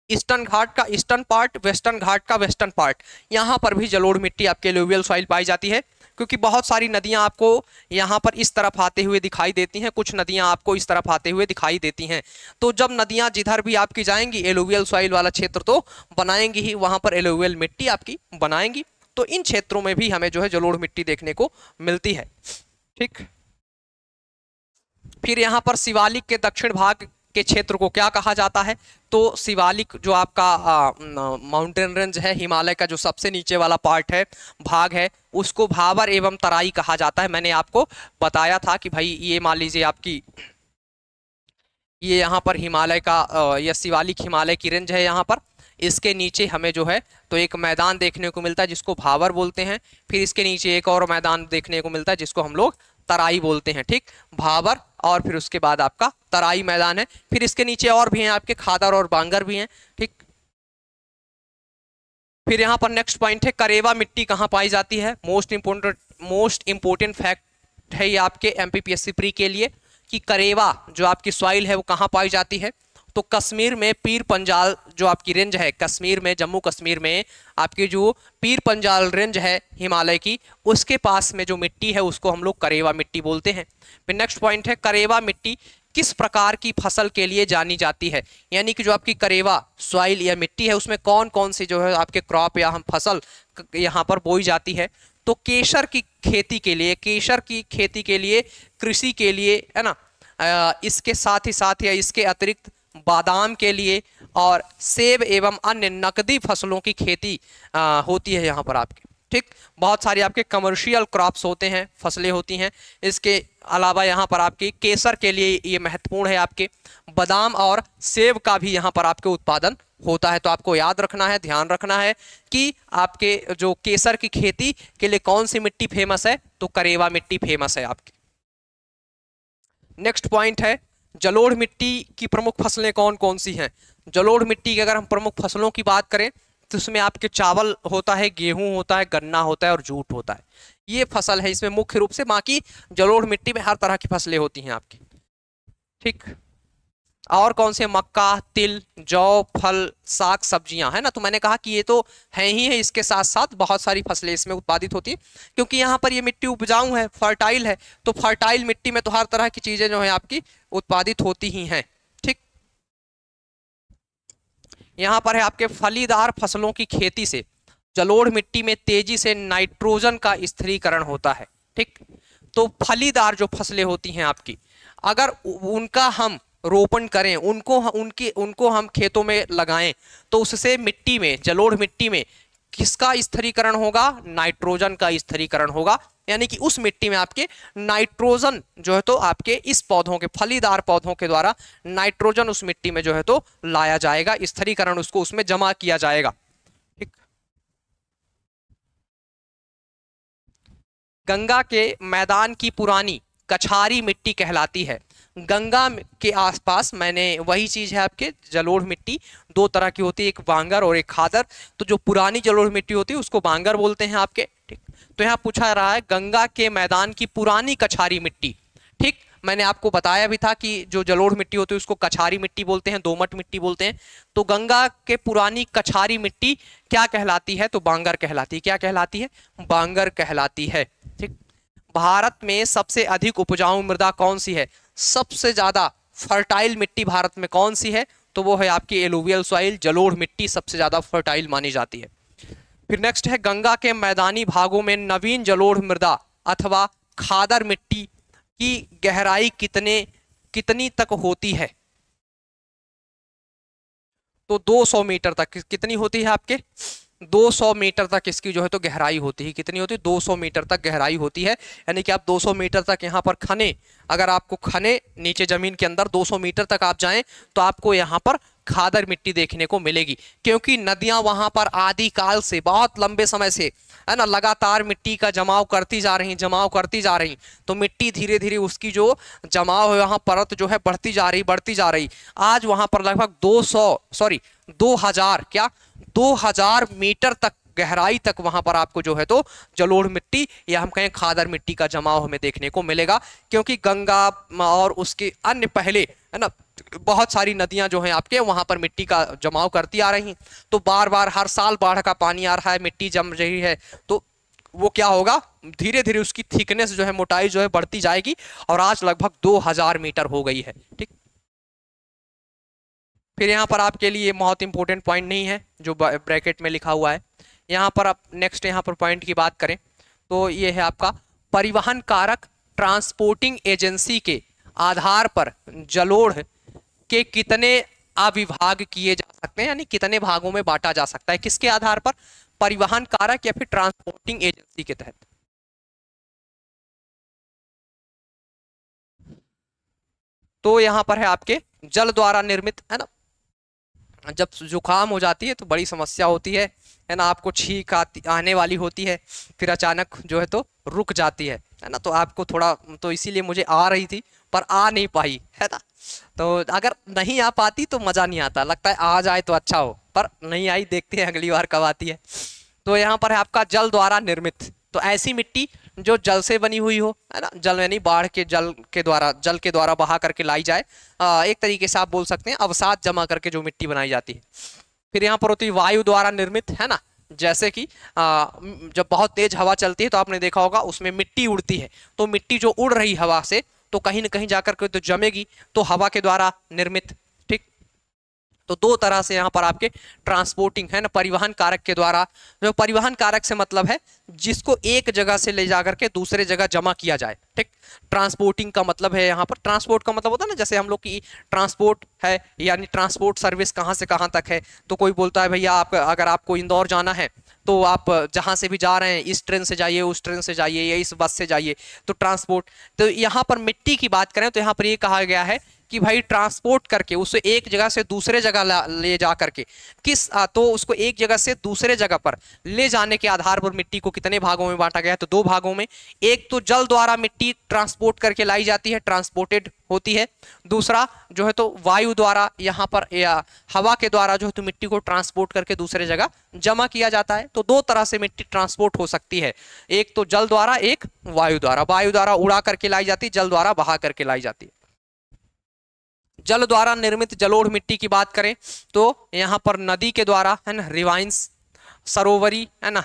ईस्टर्न घाट का ईस्टर्न पार्ट, वेस्टर्न घाट का वेस्टर्न पार्ट, यहाँ पर भी जलोढ़ मिट्टी आपके एलुवियल सॉइल पाई जाती है। क्योंकि बहुत सारी नदियाँ आपको यहाँ पर इस तरफ आते हुए दिखाई देती हैं, कुछ नदियाँ आपको इस तरफ आते हुए दिखाई देती हैं। तो जब नदियाँ जिधर भी आपकी जाएंगी एलुवियल सॉइल वाला क्षेत्र तो बनाएंगी ही, वहाँ पर एलुवियल मिट्टी आपकी बनाएंगी। तो इन क्षेत्रों में भी हमें जो है जलोढ़ मिट्टी देखने को मिलती है। ठीक, फिर यहाँ पर शिवालिक के दक्षिण भाग के क्षेत्र को क्या कहा जाता है, तो शिवालिक जो आपका माउंटेन रेंज है, हिमालय का जो सबसे नीचे वाला पार्ट है, भाग है, उसको भाबर एवं तराई कहा जाता है। मैंने आपको बताया था कि भाई ये मान लीजिए आपकी ये यहाँ पर हिमालय का या शिवालिक हिमालय की रेंज है, यहाँ पर इसके नीचे हमें जो है तो एक मैदान देखने को मिलता है जिसको भाबर बोलते हैं। फिर इसके नीचे एक और मैदान देखने को मिलता है जिसको हम लोग तराई बोलते हैं। ठीक, भाबर और फिर उसके बाद आपका तराई मैदान है। फिर इसके नीचे और भी हैं आपके खादर और बांगर भी हैं। ठीक, फिर यहाँ पर नेक्स्ट पॉइंट है करेवा मिट्टी कहाँ पाई जाती है। मोस्ट इंपोर्टेंट फैक्ट है ये आपके एमपीपीएससी प्री के लिए कि करेवा जो आपकी सॉइल है वो कहाँ पाई जाती है, तो कश्मीर में पीर पंजाल जो आपकी रेंज है, कश्मीर में, जम्मू कश्मीर में आपकी जो पीर पंजाल रेंज है हिमालय की, उसके पास में जो मिट्टी है उसको हम लोग करेवा मिट्टी बोलते हैं। फिर नेक्स्ट पॉइंट है करेवा मिट्टी किस प्रकार की फसल के लिए जानी जाती है, यानी कि जो आपकी करेवा सॉइल या मिट्टी है उसमें कौन कौन सी जो है आपके क्रॉप या हम फसल यहाँ पर बोई जाती है। तो केसर की खेती के लिए, केसर की खेती के लिए, कृषि के लिए, है ना, इसके साथ ही साथ या इसके अतिरिक्त बादाम के लिए और सेब एवं अन्य नकदी फसलों की खेती होती है यहाँ पर आपके। ठीक, बहुत सारी आपके कमर्शियल क्रॉप्स होते हैं, फसलें होती हैं। इसके अलावा यहाँ पर आपकी केसर के लिए ये महत्वपूर्ण है, आपके बादाम और सेब का भी यहाँ पर आपके उत्पादन होता है। तो आपको याद रखना है, ध्यान रखना है कि आपके जो केसर की खेती के लिए कौन सी मिट्टी फेमस है, तो करेवा मिट्टी फेमस है आपकी। नेक्स्ट पॉइंट है जलोढ़ मिट्टी की प्रमुख फसलें कौन कौन सी हैं। जलोढ़ मिट्टी की अगर हम प्रमुख फसलों की बात करें तो उसमें आपके चावल होता है, गेहूं होता है, गन्ना होता है और जूट होता है। ये फसल है इसमें मुख्य रूप से। बाकी जलोढ़ मिट्टी में हर तरह की फसलें होती हैं आपकी। ठीक, और कौन से, मक्का, तिल, जौ, फल, साग, सब्जियां, है ना। तो मैंने कहा कि ये तो है ही है, इसके साथ साथ बहुत सारी फसलें इसमें उत्पादित होती है, क्योंकि यहाँ पर ये मिट्टी उपजाऊ है, फर्टाइल है। तो फर्टाइल मिट्टी में तो हर तरह की चीजें जो है आपकी उत्पादित होती ही हैं। ठीक, यहाँ पर है आपके फलीदार फसलों की खेती से जलोढ़ मिट्टी में तेजी से नाइट्रोजन का स्थिरीकरण होता है। ठीक, तो फलीदार जो फसलें होती हैं आपकी, अगर उनका हम रोपण करें, उनको हम खेतों में लगाएं, तो उससे मिट्टी में, जलोढ़ मिट्टी में किसका स्थिरीकरण होगा, नाइट्रोजन का स्थिरीकरण होगा। यानी कि उस मिट्टी में आपके नाइट्रोजन जो है तो आपके इस पौधों के, फलीदार पौधों के द्वारा नाइट्रोजन उस मिट्टी में जो है तो लाया जाएगा, स्थिरीकरण उसको उसमें जमा किया जाएगा। ठीक, गंगा के मैदान की पुरानी कछारी मिट्टी कहलाती है। गंगा के आसपास, मैंने वही चीज है आपके, जलोढ़ मिट्टी दो तरह की होती है, एक बांगर और एक खादर। तो जो पुरानी जलोढ़ मिट्टी होती है उसको बांगर बोलते हैं आपके। ठीक, तो यहाँ पूछा रहा है गंगा के मैदान की पुरानी कछारी मिट्टी। ठीक, मैंने आपको बताया भी था कि जो जलोढ़ मिट्टी होती है उसको कछारी मिट्टी बोलते हैं, दोमट मिट्टी बोलते हैं। तो गंगा के पुरानी कछारी मिट्टी क्या कहलाती है, तो बांगर कहलाती है। क्या कहलाती है, बांगर कहलाती है। ठीक, भारत में सबसे अधिक उपजाऊ मृदा कौन सी है, सबसे ज्यादा फर्टाइल मिट्टी भारत में कौन सी है, तो वो है आपकी एलुवियल सॉइल, जलोढ़ मिट्टी सबसे ज्यादा फर्टाइल मानी जाती है। फिर नेक्स्ट है गंगा के मैदानी भागों में नवीन जलोढ़ मृदा अथवा खादर मिट्टी की गहराई कितनी तक होती है, तो 200 मीटर तक। कितनी होती है आपके, 200 मीटर तक इसकी जो है तो गहराई होती है। कितनी होती है, 200 मीटर तक गहराई होती है। यानी कि आप 200 मीटर तक यहाँ पर खने, अगर आपको खने नीचे जमीन के अंदर 200 मीटर तक आप जाएं तो आपको यहाँ पर खादर मिट्टी देखने को मिलेगी, क्योंकि नदियां वहां पर आदि काल से, बहुत लंबे समय से, है ना, लगातार मिट्टी का जमाव करती जा रही। तो मिट्टी धीरे धीरे उसकी जो जमाव है वहां परत जो है बढ़ती जा रही। आज वहां पर लगभग 2000 मीटर तक गहराई तक वहां पर आपको जो है तो जलोढ़ मिट्टी या हम कहें खादर मिट्टी का जमाव हमें देखने को मिलेगा, क्योंकि गंगा और उसके अन्य पहले, है ना, बहुत सारी नदियां जो हैं आपके वहां पर मिट्टी का जमाव करती आ रही हैं। तो बार बार हर साल बाढ़ का पानी आ रहा है, मिट्टी जम रही है, तो वो क्या होगा, धीरे धीरे उसकी थिकनेस जो है, मोटाई जो है बढ़ती जाएगी, और आज लगभग 2000 मीटर हो गई है। ठीक, फिर यहाँ पर आपके लिए बहुत इंपॉर्टेंट पॉइंट नहीं है जो ब्रैकेट में लिखा हुआ है। यहाँ पर आप नेक्स्ट यहाँ पर पॉइंट की बात करें तो ये है आपका परिवहन कारक, ट्रांसपोर्टिंग एजेंसी के आधार पर जलोढ़ के कितने अविभाग किए जा सकते हैं, यानी कितने भागों में बांटा जा सकता है, किसके आधार पर, परिवहन कारक या फिर ट्रांसपोर्टिंग एजेंसी के तहत। तो यहां पर है आपके जल द्वारा निर्मित, है ना, जब जुकाम हो जाती है तो बड़ी समस्या होती है ना, आपको छींक आने वाली होती है, फिर अचानक जो है तो रुक जाती है ना, तो आपको थोड़ा, तो इसीलिए मुझे आ रही थी पर आ नहीं पाई, है ना। तो अगर नहीं आ पाती तो मज़ा नहीं आता, लगता है आ जाए तो अच्छा हो, पर नहीं आई, देखते हैं अगली बार कब आती है। तो यहाँ पर है आपका जल द्वारा निर्मित, तो ऐसी मिट्टी जो जल से बनी हुई हो, है ना, जल यानी बाढ़ के जल के द्वारा बहा करके लाई जाए। एक तरीके से आप बोल सकते हैं अवसाद जमा करके जो मिट्टी बनाई जाती है। फिर यहाँ पर होती है वायु द्वारा निर्मित, है ना, जैसे कि जब बहुत तेज हवा चलती है तो आपने देखा होगा उसमें मिट्टी उड़ती है, तो मिट्टी जो उड़ रही हवा से तो कहीं न कहीं जाकर के तो जमेगी, तो हवा के द्वारा निर्मित। ठीक, तो दो तरह से यहाँ पर आपके ट्रांसपोर्टिंग है ना, परिवहन कारक के द्वारा। जो परिवहन कारक से मतलब है जिसको एक जगह से ले जाकर के दूसरे जगह जमा किया जाए, ठीक। ट्रांसपोर्टिंग का मतलब है यहाँ पर, ट्रांसपोर्ट का मतलब होता है ना, जैसे हम लोग की ट्रांसपोर्ट है यानी ट्रांसपोर्ट सर्विस कहाँ से कहाँ तक है। तो कोई बोलता है भैया आप अगर आपको इंदौर जाना है तो आप जहाँ से भी जा रहे हैं इस ट्रेन से जाइए, उस ट्रेन से जाइए या इस बस से जाइए, तो ट्रांसपोर्ट। तो यहाँ पर मिट्टी की बात करें तो यहाँ पर ये कहा गया है कि भाई ट्रांसपोर्ट करके उसे एक जगह से दूसरे जगह ले जा करके तो उसको एक जगह से दूसरे जगह पर ले जाने के आधार पर मिट्टी को कितने भागों में बांटा गया है, तो दो भागों में। एक तो जल द्वारा मिट्टी ट्रांसपोर्ट करके लाई जाती है, ट्रांसपोर्टेड होती है। दूसरा जो है तो वायु द्वारा यहाँ पर या हवा के द्वारा जो है तो मिट्टी को ट्रांसपोर्ट करके दूसरे जगह जमा किया जाता है। तो दो तरह से मिट्टी ट्रांसपोर्ट हो सकती है, एक तो जल द्वारा, एक वायु द्वारा। वायु द्वारा उड़ा करके लाई जाती है, जल द्वारा बहा करके लाई जाती है। जल द्वारा निर्मित जलोढ़ मिट्टी की बात करें तो यहाँ पर नदी के द्वारा है ना, रिवाइंस, सरोवरी है ना,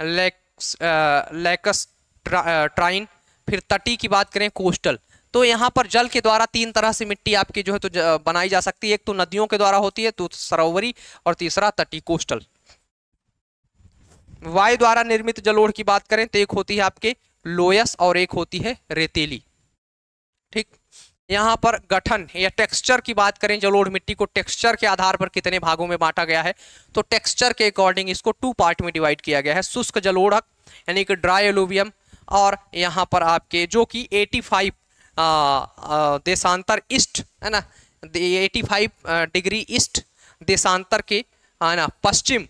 लेकस ट्राइन। फिर तटी की बात करें कोस्टल। तो यहाँ पर जल के द्वारा तीन तरह से मिट्टी आपकी जो है तो बनाई जा सकती है। एक तो नदियों के द्वारा होती है, तो सरोवरी, और तीसरा तटी कोस्टल। वायु द्वारा निर्मित जलोढ़ की बात करें तो एक होती है आपके लोयस और एक होती है रेतीली, ठीक। यहाँ पर गठन या टेक्सचर की बात करें, जलोढ़ मिट्टी को टेक्सचर के आधार पर कितने भागों में बांटा गया है, तो टेक्सचर के अकॉर्डिंग इसको टू पार्ट में डिवाइड किया गया है। शुष्क जलोढ़क यानी कि ड्राई एलुवियम, और यहाँ पर आपके जो कि 85 देशांतर ईस्ट है ना, 85 डिग्री ईस्ट देशांतर के है ना पश्चिम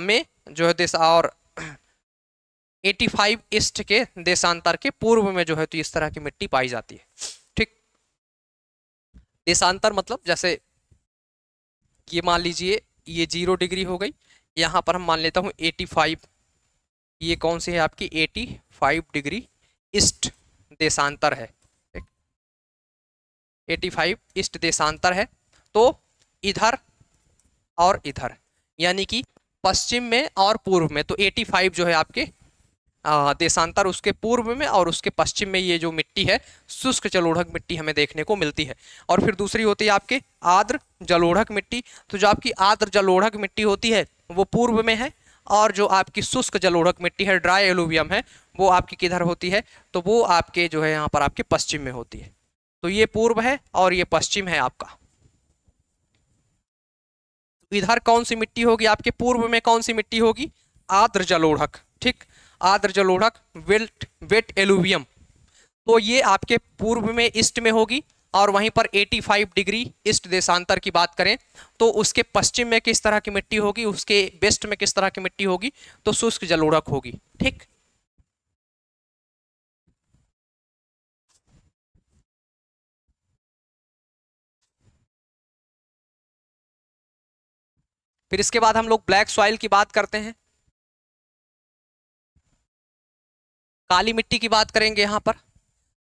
में जो है देश, और 85 ईस्ट के देशांतर के पूर्व में जो है तो इस तरह की मिट्टी पाई जाती है, ठीक। देशांतर मतलब जैसे ये मान लीजिए ये 0 डिग्री हो गई, यहाँ पर हम मान लेता हूँ 85, ये कौन सी है आपकी 85 डिग्री ईस्ट देशांतर है, 85 ईस्ट देशांतर है। तो इधर और इधर यानी कि पश्चिम में और पूर्व में, तो 85 जो है आपके देशांतर उसके पूर्व में और उसके पश्चिम में ये जो मिट्टी है शुष्क जलोढ़क मिट्टी हमें देखने को मिलती है। और फिर दूसरी होती है आपके आर्द्र जलोढ़क मिट्टी। तो जो आपकी आर्द्र जलोढ़क मिट्टी होती है वो पूर्व में है, और जो आपकी शुष्क जलोढ़क मिट्टी है, ड्राई एलुवियम है, वो आपकी किधर होती है, तो वो आपके जो है यहाँ पर आपके पश्चिम में होती है। तो ये पूर्व है और ये पश्चिम है आपका। इधर कौन सी मिट्टी होगी आपके पूर्व में, कौन सी मिट्टी होगी, आर्द्र जलोढ़क, ठीक। आर्द्र जलोढ़क वेट एलुवियम, तो ये आपके पूर्व में ईस्ट में होगी। और वहीं पर 85 डिग्री ईस्ट देशांतर की बात करें तो उसके पश्चिम में किस तरह की मिट्टी होगी, उसके वेस्ट में किस तरह की मिट्टी होगी, तो शुष्क जलोढ़क होगी, ठीक। फिर इसके बाद हम लोग ब्लैक सॉइल की बात करते हैं। काली मिट्टी की बात करेंगे। यहाँ पर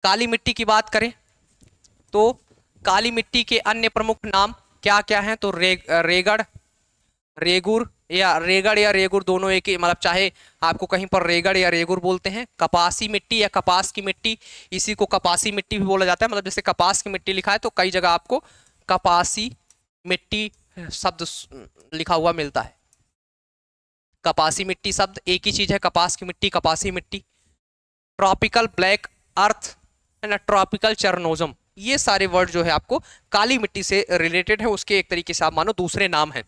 काली मिट्टी की बात करें तो काली मिट्टी के अन्य प्रमुख नाम क्या क्या हैं, तो रेगड़, रेगुर या रेगुर दोनों एक ही, मतलब चाहे आपको कहीं पर रेगड़ या रेगुर बोलते हैं। कपासी मिट्टी या कपास की मिट्टी, इसी को कपासी मिट्टी भी बोला जाता है। मतलब जैसे कपास की मिट्टी लिखा है तो कई जगह आपको कपासी मिट्टी शब्द लिखा हुआ मिलता है। कपासी मिट्टी शब्द एक ही चीज है, कपास की मिट्टी, कपासी मिट्टी। ट्रॉपिकल ब्लैक अर्थ है ना, ट्रॉपिकल चरनोजम, ये सारे वर्ड जो है आपको काली मिट्टी से रिलेटेड है, उसके एक तरीके से आप मानो दूसरे नाम हैं।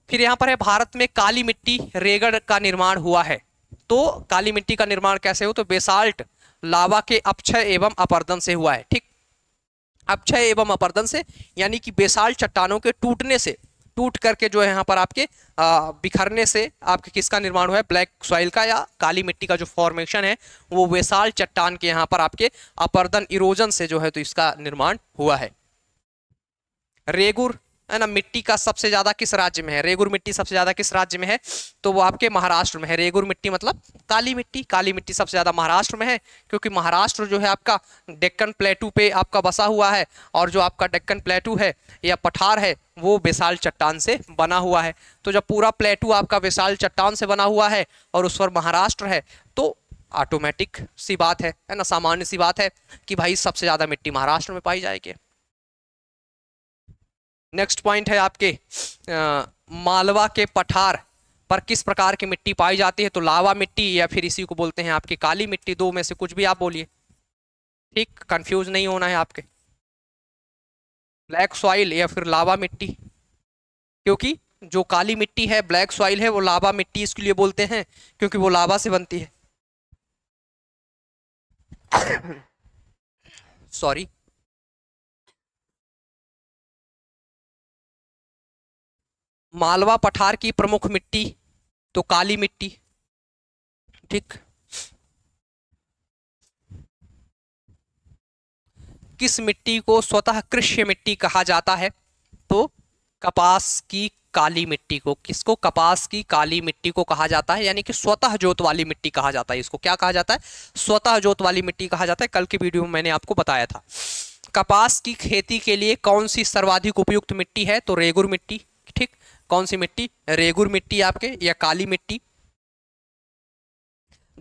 फिर यहाँ पर है भारत में काली मिट्टी रेगड़ का निर्माण हुआ है। तो काली मिट्टी का निर्माण कैसे हो, तो बेसाल्ट लावा के अपक्षय एवं अपरदन से हुआ है, ठीक। अपक्षय एवं अपरदन से यानी कि बेसाल्ट चट्टानों के टूटने से, टूट करके जो है यहाँ पर आपके बिखरने से आपके किसका निर्माण हुआ है, ब्लैक सॉइल का या काली मिट्टी का जो फॉर्मेशन है वो बेसाल्ट चट्टान के यहाँ पर आपके अपरदन, इरोजन से जो है तो इसका निर्माण हुआ है। रेगुर है ना, मिट्टी का सबसे ज्यादा किस राज्य में है, रेगुर मिट्टी सबसे ज्यादा किस राज्य में है, तो वो आपके महाराष्ट्र में है। रेगुर मिट्टी मतलब काली मिट्टी, काली मिट्टी सबसे ज्यादा महाराष्ट्र में है, क्योंकि महाराष्ट्र जो है आपका डेक्कन प्लेटू पे आपका बसा हुआ है, और जो आपका डेक्कन प्लेटू है या पठार है वो बेसाल्ट चट्टान से बना हुआ है। तो जब पूरा प्लेटू आपका बेसाल्ट चट्टान से बना हुआ है और उस पर महाराष्ट्र है, तो ऑटोमेटिक सी बात है ना, सामान्य सी बात है कि भाई सबसे ज्यादा मिट्टी महाराष्ट्र में पाई जाएगी। नेक्स्ट पॉइंट है आपके मालवा के पठार पर किस प्रकार की मिट्टी पाई जाती है? तो लावा मिट्टी या फिर इसी को बोलते हैं आपकी काली मिट्टी, दो में से कुछ भी आप बोलिए, ठीक, कंफ्यूज नहीं होना है आपके। ब्लैक सॉइल या फिर लावा मिट्टी, क्योंकि जो काली मिट्टी है ब्लैक सॉइल है वो लावा मिट्टी इसके लिए बोलते हैं क्योंकि वो लावा से बनती है। सॉरी। मालवा पठार की प्रमुख मिट्टी तो काली मिट्टी, ठीक। किस मिट्टी को स्वतः कृष्य मिट्टी कहा जाता है? तो कपास की काली मिट्टी को, किसको? कपास की काली मिट्टी को कहा जाता है, यानी कि स्वतः जोत वाली मिट्टी कहा जाता है। इसको क्या कहा जाता है? स्वतः जोत वाली मिट्टी कहा जाता है। कल की वीडियो में मैंने आपको बताया था। कपास की खेती के लिए कौन सी सर्वाधिक उपयुक्त मिट्टी है? तो रेगुर मिट्टी, ठीक। कौन सी मिट्टी? रेगुर मिट्टी आपके, या काली मिट्टी।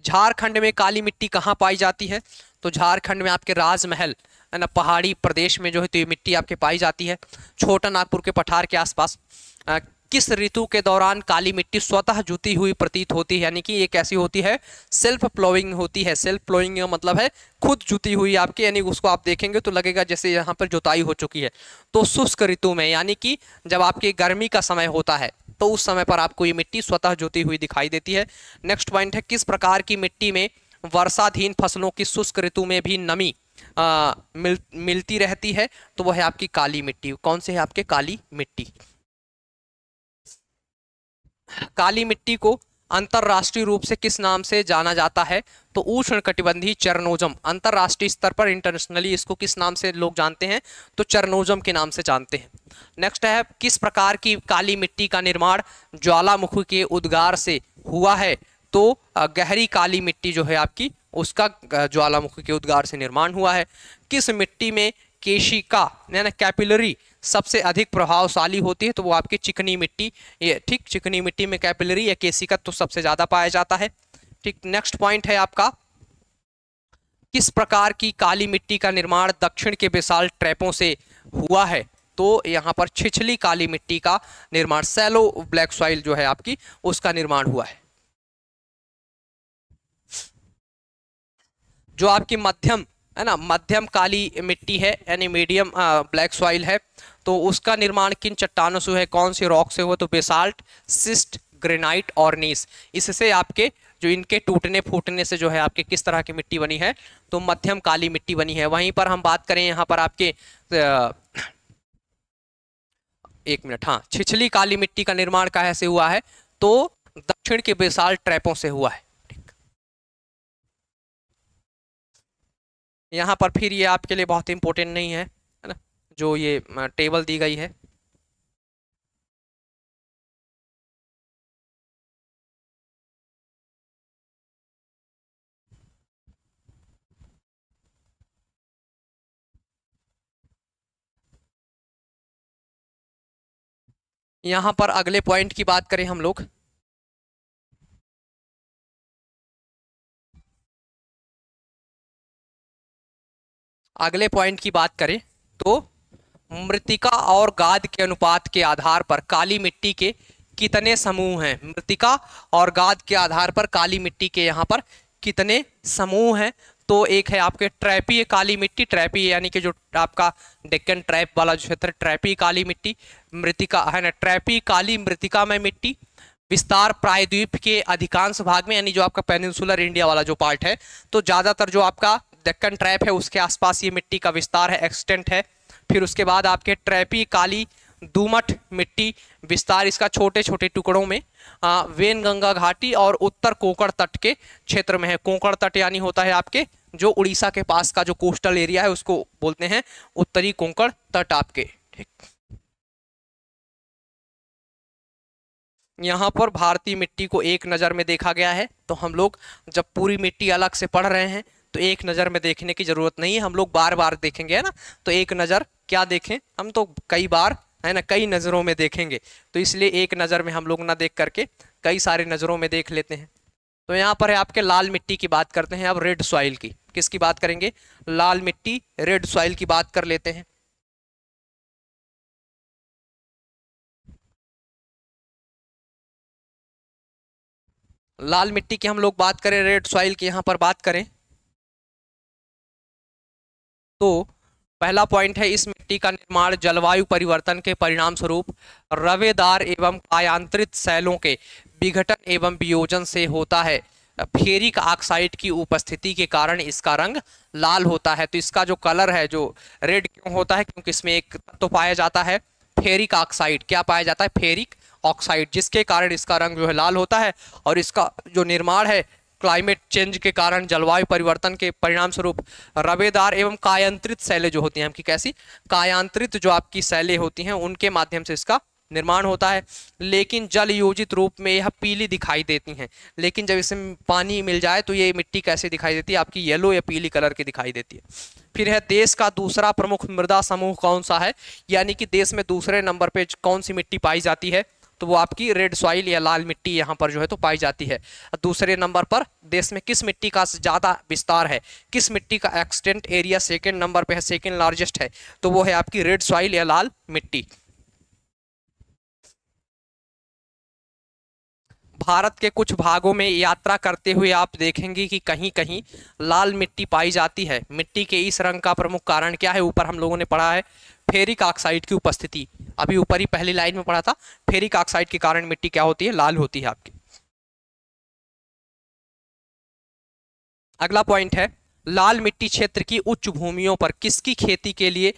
झारखंड में काली मिट्टी कहाँ पाई जाती है? तो झारखंड में आपके राजमहल है ना, पहाड़ी प्रदेश में जो है तो ये मिट्टी आपके पाई जाती है, छोटा नागपुर के पठार के आसपास। किस ऋतु के दौरान काली मिट्टी स्वतः जुती हुई प्रतीत होती है? यानी कि ये कैसी होती है? सेल्फ प्लोइंग होती है। सेल्फ प्लोइंग का मतलब है खुद जुती हुई आपकी, यानी उसको आप देखेंगे तो लगेगा जैसे यहाँ पर जुताई हो चुकी है। तो शुष्क ऋतु में, यानी कि जब आपकी गर्मी का समय होता है तो उस समय पर आपको ये मिट्टी स्वतः जुती हुई दिखाई देती है। नेक्स्ट पॉइंट है, किस प्रकार की मिट्टी में वर्षाधीन फसलों की शुष्क ऋतु में भी नमी मिलती रहती है? तो वह है आपकी काली मिट्टी। कौन से है आपके? काली मिट्टी। काली मिट्टी को अंतरराष्ट्रीय रूप से किस नाम से जाना जाता है? तो उष्णकटिबंधीय चरनोजम। अंतरराष्ट्रीय स्तर पर, इंटरनेशनली, इसको किस नाम से लोग जानते हैं? तो चरनोजम के नाम से जानते हैं। नेक्स्ट है, किस प्रकार की काली मिट्टी का निर्माण ज्वालामुखी के उद्गार से हुआ है? तो गहरी काली मिट्टी जो है आपकी, उसका ज्वालामुखी के उद्गार से निर्माण हुआ है। किस मिट्टी में केशिका यानी कैपिलरी सबसे अधिक प्रभावशाली होती है? तो वो आपकी चिकनी मिट्टी, ये ठीक, चिकनी मिट्टी में कैपिलरी या केशिका तो सबसे ज्यादा पाया जाता है, ठीक। नेक्स्ट पॉइंट है आपका, किस प्रकार की काली मिट्टी का निर्माण दक्षिण के बेसाल्ट ट्रैपों से हुआ है? तो यहाँ पर छिछली काली मिट्टी का निर्माण, सैलो ब्लैक सॉइल जो है आपकी, उसका निर्माण हुआ है। जो आपकी मध्यम है ना, मध्यम काली मिट्टी है यानी मीडियम ब्लैक सॉइल है, तो उसका निर्माण किन चट्टानों से है? कौन से रॉक से हुआ? तो बेसाल्ट, सिस्ट, ग्रेनाइट और नीस। इससे आपके जो इनके टूटने फूटने से जो है आपके किस तरह की मिट्टी बनी है? तो मध्यम काली मिट्टी बनी है। वहीं पर हम बात करें यहाँ पर आपके एक मिनट, हाँ, छिछली काली मिट्टी का निर्माण कहाँ से हुआ है? तो दक्षिण के बेसाल्ट ट्रैपों से हुआ है। यहाँ पर फिर ये आपके लिए बहुत इंपॉर्टेंट नहीं है ना, जो ये टेबल दी गई है। यहाँ पर अगले पॉइंट की बात करें हम लोग, अगले पॉइंट की बात करें तो मृत्तिका और गाद के अनुपात के आधार पर काली मिट्टी के कितने समूह हैं? मृत्तिका और गाद के आधार पर काली मिट्टी के यहाँ पर कितने समूह हैं? तो एक है आपके ट्रैपीय काली मिट्टी, ट्रैपीय यानी कि जो आपका डेक्कन ट्रैप वाला जो क्षेत्र, ट्रैपीय काली मिट्टी, मृत्तिका है ना, ट्रैपीय काली मृत्तिका में मिट्टी, विस्तार प्रायद्वीप के अधिकांश भाग में, यानी जो आपका पेनिनसुलर इंडिया वाला जो पार्ट है, तो ज्यादातर जो आपका डेक्कन ट्रैप है उसके आसपास ये मिट्टी का विस्तार है, एक्सटेंट है। फिर उसके बाद आपके ट्रैपी काली दोमट मिट्टी, विस्तार इसका छोटे छोटे टुकड़ों में वेनगंगा घाटी और उत्तर कोंकण तट के क्षेत्र में है। कोंकण तट यानी होता है आपके जो उड़ीसा के पास का जो कोस्टल एरिया है उसको बोलते हैं उत्तरी कोंकण तट आपके, ठीक। यहाँ पर भारतीय मिट्टी को एक नज़र में देखा गया है, तो हम लोग जब पूरी मिट्टी अलग से पढ़ रहे हैं तो एक नज़र में देखने की ज़रूरत नहीं है, हम लोग बार बार देखेंगे, है ना। तो एक नज़र क्या देखें, हम तो कई बार है ना कई नज़रों में देखेंगे, तो इसलिए एक नज़र में हम लोग ना देख करके कई सारे नज़रों में देख लेते हैं। तो यहाँ पर है आपके लाल मिट्टी की बात करते हैं अब, रेड सॉइल की। किसकी बात करेंगे? लाल मिट्टी, रेड सॉइल की बात कर लेते हैं। लाल मिट्टी की हम लोग बात करें, रेड सॉइल की यहाँ पर बात करें तो पहला पॉइंट है, इस मिट्टी का निर्माण जलवायु परिवर्तन के परिणाम स्वरूप रवेदार एवं कायांतरित सेलों के विघटन एवं वियोजन से होता है। फेरिक ऑक्साइड की उपस्थिति के कारण इसका रंग लाल होता है। तो इसका जो कलर है जो रेड क्यों होता है, क्योंकि इसमें एक तत्व पाया जाता है फेरिक ऑक्साइड। क्या पाया जाता है? फेरिक ऑक्साइड, जिसके कारण इसका रंग जो है लाल होता है। और इसका जो निर्माण है क्लाइमेट चेंज के कारण, जलवायु परिवर्तन के परिणाम स्वरूप रवेदार एवं कायांतरित सेलें जो होती हैं आपकी, कैसी कायांतरित जो आपकी सेलें होती हैं उनके माध्यम से इसका निर्माण होता है। लेकिन जल योजित रूप में यह पीली दिखाई देती हैं। लेकिन जब इसमें पानी मिल जाए तो ये मिट्टी कैसे दिखाई देती है? आपकी येलो या पीली कलर की दिखाई देती है। फिर है, देश का दूसरा प्रमुख मृदा समूह कौन सा है? यानी कि देश में दूसरे नंबर पे कौन सी मिट्टी पाई जाती है? तो वो आपकी रेड सॉइल या लाल मिट्टी यहाँ पर जो है तो पाई जाती है। दूसरे नंबर पर देश में किस मिट्टी का ज़्यादा विस्तार है? किस मिट्टी का एक्सटेंट एरिया सेकंड नंबर पे है, सेकंड लार्जेस्ट है? तो वो है आपकी रेड सॉइल या लाल मिट्टी। भारत के कुछ भागों में यात्रा करते हुए आप देखेंगे कि कहीं कहीं लाल मिट्टी पाई जाती है। मिट्टी के इस रंग का प्रमुख कारण क्या है? ऊपर हम लोगों ने पढ़ा है फेरिक ऑक्साइड की उपस्थिति। अभी ऊपर ही पहली लाइन में पढ़ा था, फेरिक ऑक्साइड के कारण मिट्टी क्या होती है? लाल होती है आपकी। अगला पॉइंट है, लाल मिट्टी क्षेत्र की उच्च भूमियों पर किसकी खेती के लिए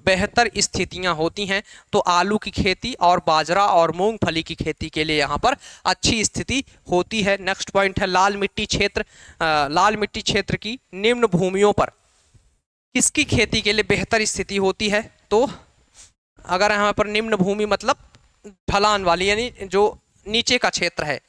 बेहतर स्थितियां होती हैं? तो आलू की खेती और बाजरा और मूंगफली की खेती के लिए यहाँ पर अच्छी स्थिति होती है। नेक्स्ट पॉइंट है, लाल मिट्टी क्षेत्र लाल मिट्टी क्षेत्र की निम्न भूमियों पर किसकी खेती के लिए बेहतर स्थिति होती है? तो अगर यहाँ पर निम्न भूमि मतलब ढलान वाली, यानी जो नीचे का क्षेत्र है,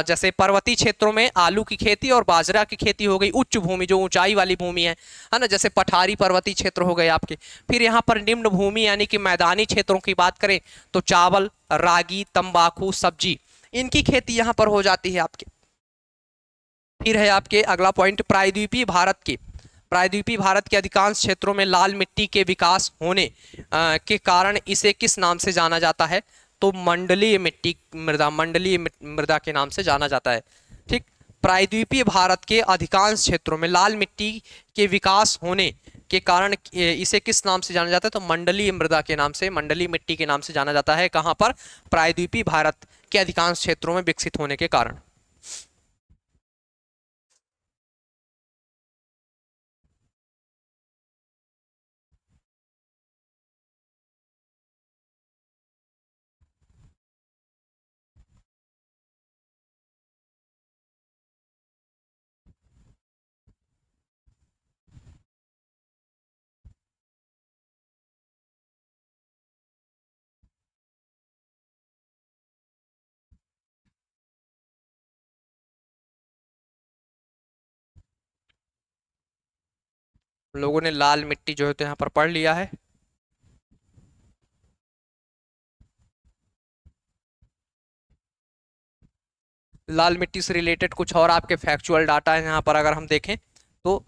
जैसे पर्वतीय क्षेत्रों में आलू की खेती और बाजरा की खेती हो गई। उच्च भूमि जो ऊंचाई वाली भूमि है ना, जैसे पठारी पर्वतीय क्षेत्र हो गए आपके। फिर यहाँ पर निम्न भूमि यानी कि मैदानी क्षेत्रों की बात करें तो चावल, रागी, तंबाकू, सब्जी, इनकी खेती यहाँ पर हो जाती है आपके। फिर है आपके अगला पॉइंट, प्रायद्वीपीय भारत के अधिकांश क्षेत्रों में लाल मिट्टी के विकास होने के कारण इसे किस नाम से जाना जाता है? तो मंडलीय मृदा के नाम से जाना जाता है। ठीक, प्रायद्वीपीय भारत के अधिकांश क्षेत्रों में लाल मिट्टी के विकास होने के कारण इसे किस नाम से जाना जाता है? तो मंडलीय मृदा के नाम से, मंडलीय मिट्टी के नाम से जाना जाता है। कहाँ पर? प्रायद्वीपीय भारत के अधिकांश क्षेत्रों में विकसित होने के कारण। लोगों ने लाल मिट्टी जो है तो यहाँ पर पढ़ लिया है। लाल मिट्टी से रिलेटेड कुछ और आपके फैक्चुअल डाटा है यहाँ पर अगर हम देखें तो,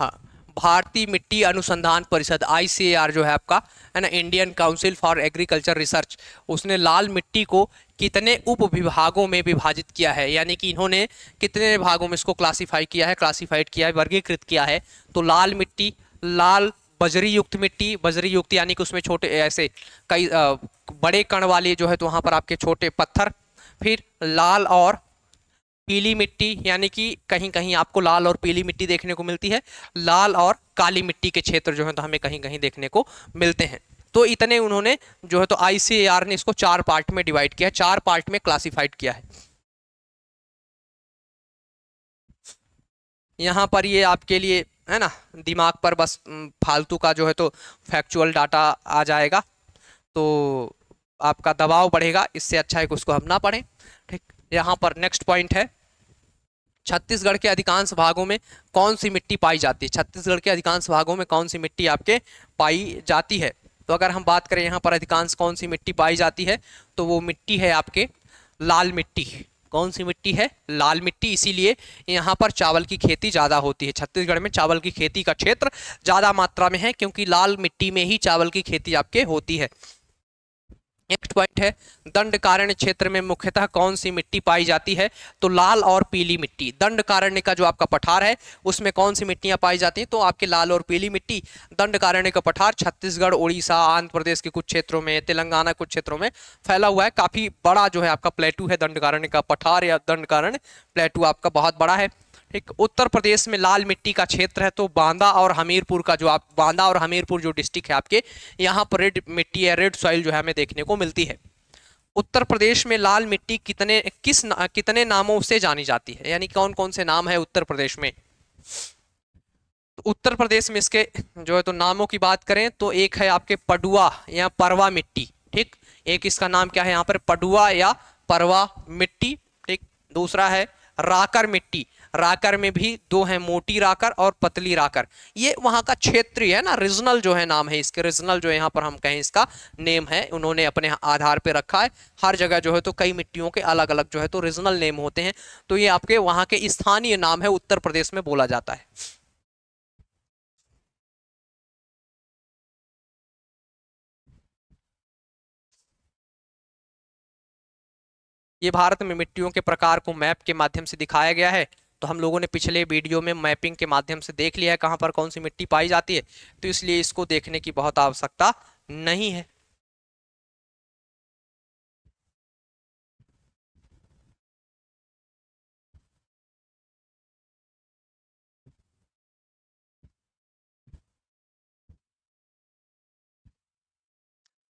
हाँ, भारतीय मिट्टी अनुसंधान परिषद ICAR जो है आपका, है ना, Indian council for agriculture research, उसने लाल मिट्टी को कितने उप विभागों में विभाजित किया है? यानी कि इन्होंने कितने भागों में इसको क्लासिफाइड किया है, वर्गीकृत किया है? तो लाल मिट्टी, लाल बजरी युक्त मिट्टी, बजरी युक्त यानी कि उसमें छोटे ऐसे कई बड़े कण वाले जो है तो वहाँ पर आपके छोटे पत्थर। फिर लाल और पीली मिट्टी, यानी कि कहीं कहीं आपको लाल और पीली मिट्टी देखने को मिलती है। लाल और काली मिट्टी के क्षेत्र जो है तो हमें कहीं कहीं देखने को मिलते हैं। तो इतने उन्होंने जो है तो ICAR ने इसको 4 पार्ट में डिवाइड किया है, 4 पार्ट में क्लासिफाइड किया है। यहाँ पर ये आपके लिए, है ना, दिमाग पर बस फालतू का जो है तो फैक्चुअल डाटा आ जाएगा तो आपका दबाव बढ़ेगा। इससे अच्छा है कि उसको हम ना पढ़ें। ठीक, यहाँ पर नेक्स्ट पॉइंट है, छत्तीसगढ़ के अधिकांश भागों में कौन सी मिट्टी पाई जाती है? छत्तीसगढ़ के अधिकांश भागों में कौन सी मिट्टी आपके पाई जाती है? तो अगर हम बात करें यहाँ पर अधिकांश कौन सी मिट्टी पाई जाती है, तो वो मिट्टी है आपके लाल मिट्टी। कौन सी मिट्टी है? लाल मिट्टी। इसीलिए यहाँ पर चावल की खेती ज़्यादा होती है। छत्तीसगढ़ में चावल की खेती का क्षेत्र ज़्यादा मात्रा में है, क्योंकि लाल मिट्टी में ही चावल की खेती आपके होती है। नेक्स्ट पॉइंट है, दंडकारण्य क्षेत्र में मुख्यतः कौन सी मिट्टी पाई जाती है? तो लाल और पीली मिट्टी। दंडकारण्य का जो आपका पठार है उसमें कौन सी मिट्टियां पाई जाती हैं? तो आपके लाल और पीली मिट्टी। दंडकारण्य का पठार छत्तीसगढ़, उड़ीसा, आंध्र प्रदेश के कुछ क्षेत्रों में, तेलंगाना कुछ क्षेत्रों में फैला हुआ है। काफी बड़ा जो है आपका प्लेटू है दंडकारण्य का पठार या दंडकारण्य प्लेटू आपका बहुत बड़ा है। ठीक, उत्तर प्रदेश में लाल मिट्टी का क्षेत्र है तो बांदा और हमीरपुर का जो आप बांदा और हमीरपुर जो डिस्ट्रिक्ट है आपके, यहाँ पर रेड मिट्टी है, रेड सॉइल जो है हमें देखने को मिलती है। उत्तर प्रदेश में लाल मिट्टी कितने नामों से जानी जाती है, यानी कौन कौन से नाम है उत्तर प्रदेश में? तो उत्तर प्रदेश में इसके जो है तो नामों की बात करें तो एक है आपके पडुआ या परवा मिट्टी। ठीक, एक इसका नाम क्या है यहाँ पर, पडुआ या परवा मिट्टी। ठीक, दूसरा है राकर मिट्टी। राकर में भी दो हैं, मोटी राकर और पतली राकर। ये वहां का क्षेत्रीय है ना, रीजनल जो है नाम है इसके, रीजनल जो यहाँ पर हम कहें इसका नेम है, उन्होंने अपने आधार पे रखा है। हर जगह जो है तो कई मिट्टियों के अलग अलग जो है तो रीजनल नेम होते हैं, तो ये आपके वहां के स्थानीय नाम है, उत्तर प्रदेश में बोला जाता है। ये भारत में मिट्टियों के प्रकार को मैप के माध्यम से दिखाया गया है। तो हम लोगों ने पिछले वीडियो में मैपिंग के माध्यम से देख लिया है कहाँ पर कौन सी मिट्टी पाई जाती है, तो इसलिए इसको देखने की बहुत आवश्यकता नहीं है।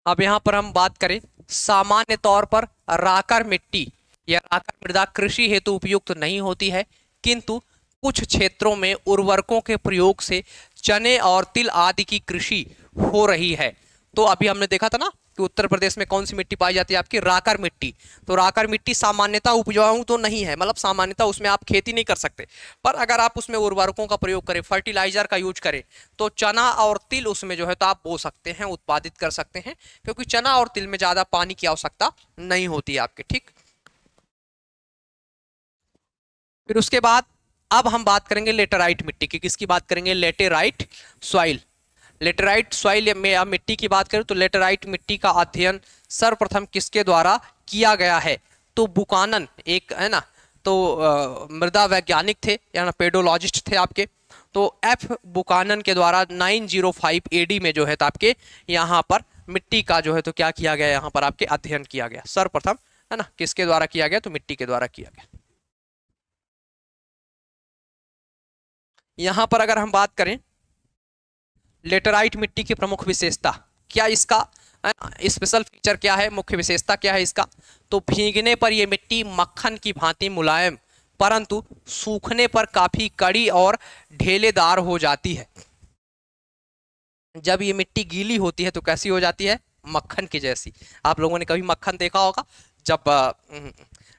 अब यहाँ पर हम बात करें, सामान्य तौर पर राकर मिट्टी या राकर मृदा कृषि हेतु उपयुक्त नहीं होती है, किंतु कुछ क्षेत्रों में उर्वरकों के प्रयोग से चने और तिल आदि की कृषि हो रही है। तो अभी हमने देखा था ना कि उत्तर प्रदेश में कौन सी मिट्टी पाई जाती है, आपकी राकर मिट्टी। तो राकर मिट्टी सामान्यता उपजाऊ तो नहीं है, मतलब सामान्यता उसमें आप खेती नहीं कर सकते, पर अगर आप उसमें उर्वरकों का प्रयोग करें, फर्टिलाइजर का यूज करें, तो चना और तिल उसमें जो है तो आप बो सकते हैं, उत्पादित कर सकते हैं, क्योंकि चना और तिल में ज्यादा पानी की आवश्यकता नहीं होती है आपके। ठीक, फिर उसके बाद अब हम बात करेंगे लेटेराइट मिट्टी की। किसकी बात करेंगे? Laterite soil. लेटेराइट सॉइल में अब मिट्टी की बात करें तो लेटेराइट मिट्टी का अध्ययन सर्वप्रथम किसके द्वारा किया गया है? तो बुकानन एक है ना, तो मृदा वैज्ञानिक थे या ना पेडोलॉजिस्ट थे आपके, तो एफ बुकानन के द्वारा 905 एडी में जो है तो आपके यहाँ पर मिट्टी का जो है तो क्या किया गया, यहाँ पर आपके अध्ययन किया गया सर्वप्रथम, है ना। किसके द्वारा किया गया? तो मिट्टी के द्वारा किया गया। यहां पर अगर हम बात करें लेटेराइट मिट्टी की प्रमुख विशेषता, क्या इसका स्पेशल फीचर क्या है, मुख्य विशेषता क्या है इसका? तो भीगने पर यह मिट्टी मक्खन की भांति मुलायम, परंतु सूखने पर काफी कड़ी और ढेलेदार हो जाती है। जब ये मिट्टी गीली होती है तो कैसी हो जाती है? मक्खन की जैसी। आप लोगों ने कभी मक्खन देखा होगा, जब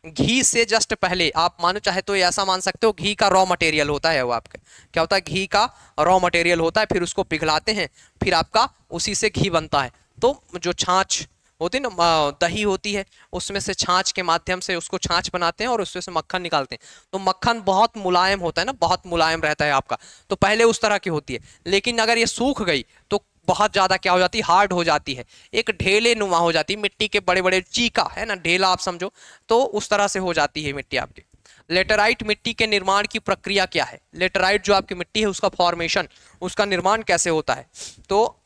घी से जस्ट पहले, आप मानो चाहे तो ऐसा मान सकते हो, घी का रॉ मटेरियल होता है वो आपका, क्या होता है? घी का रॉ मटेरियल होता है, फिर उसको पिघलाते हैं, फिर आपका उसी से घी बनता है। तो जो छाछ होती है ना, दही होती है, उसमें से छाछ के माध्यम से उसको छाछ बनाते हैं और उसमें से मक्खन निकालते हैं। तो मक्खन बहुत मुलायम होता है ना, बहुत मुलायम रहता है आपका। तो पहले उस तरह की होती है, लेकिन अगर ये सूख गई तो बहुत ज्यादा क्या हो जाती है? हार्ड हो जाती है, एक ढेले नुमा हो जाती है, मिट्टी के बड़े बड़े चीका है ना, ढेला आप समझो, तो उस तरह से हो जाती है मिट्टी आपकी। लेटेराइट मिट्टी के निर्माण की प्रक्रिया क्या है? लेटेराइट जो आपकी मिट्टी है उसका फॉर्मेशन, उसका निर्माण कैसे होता है? तो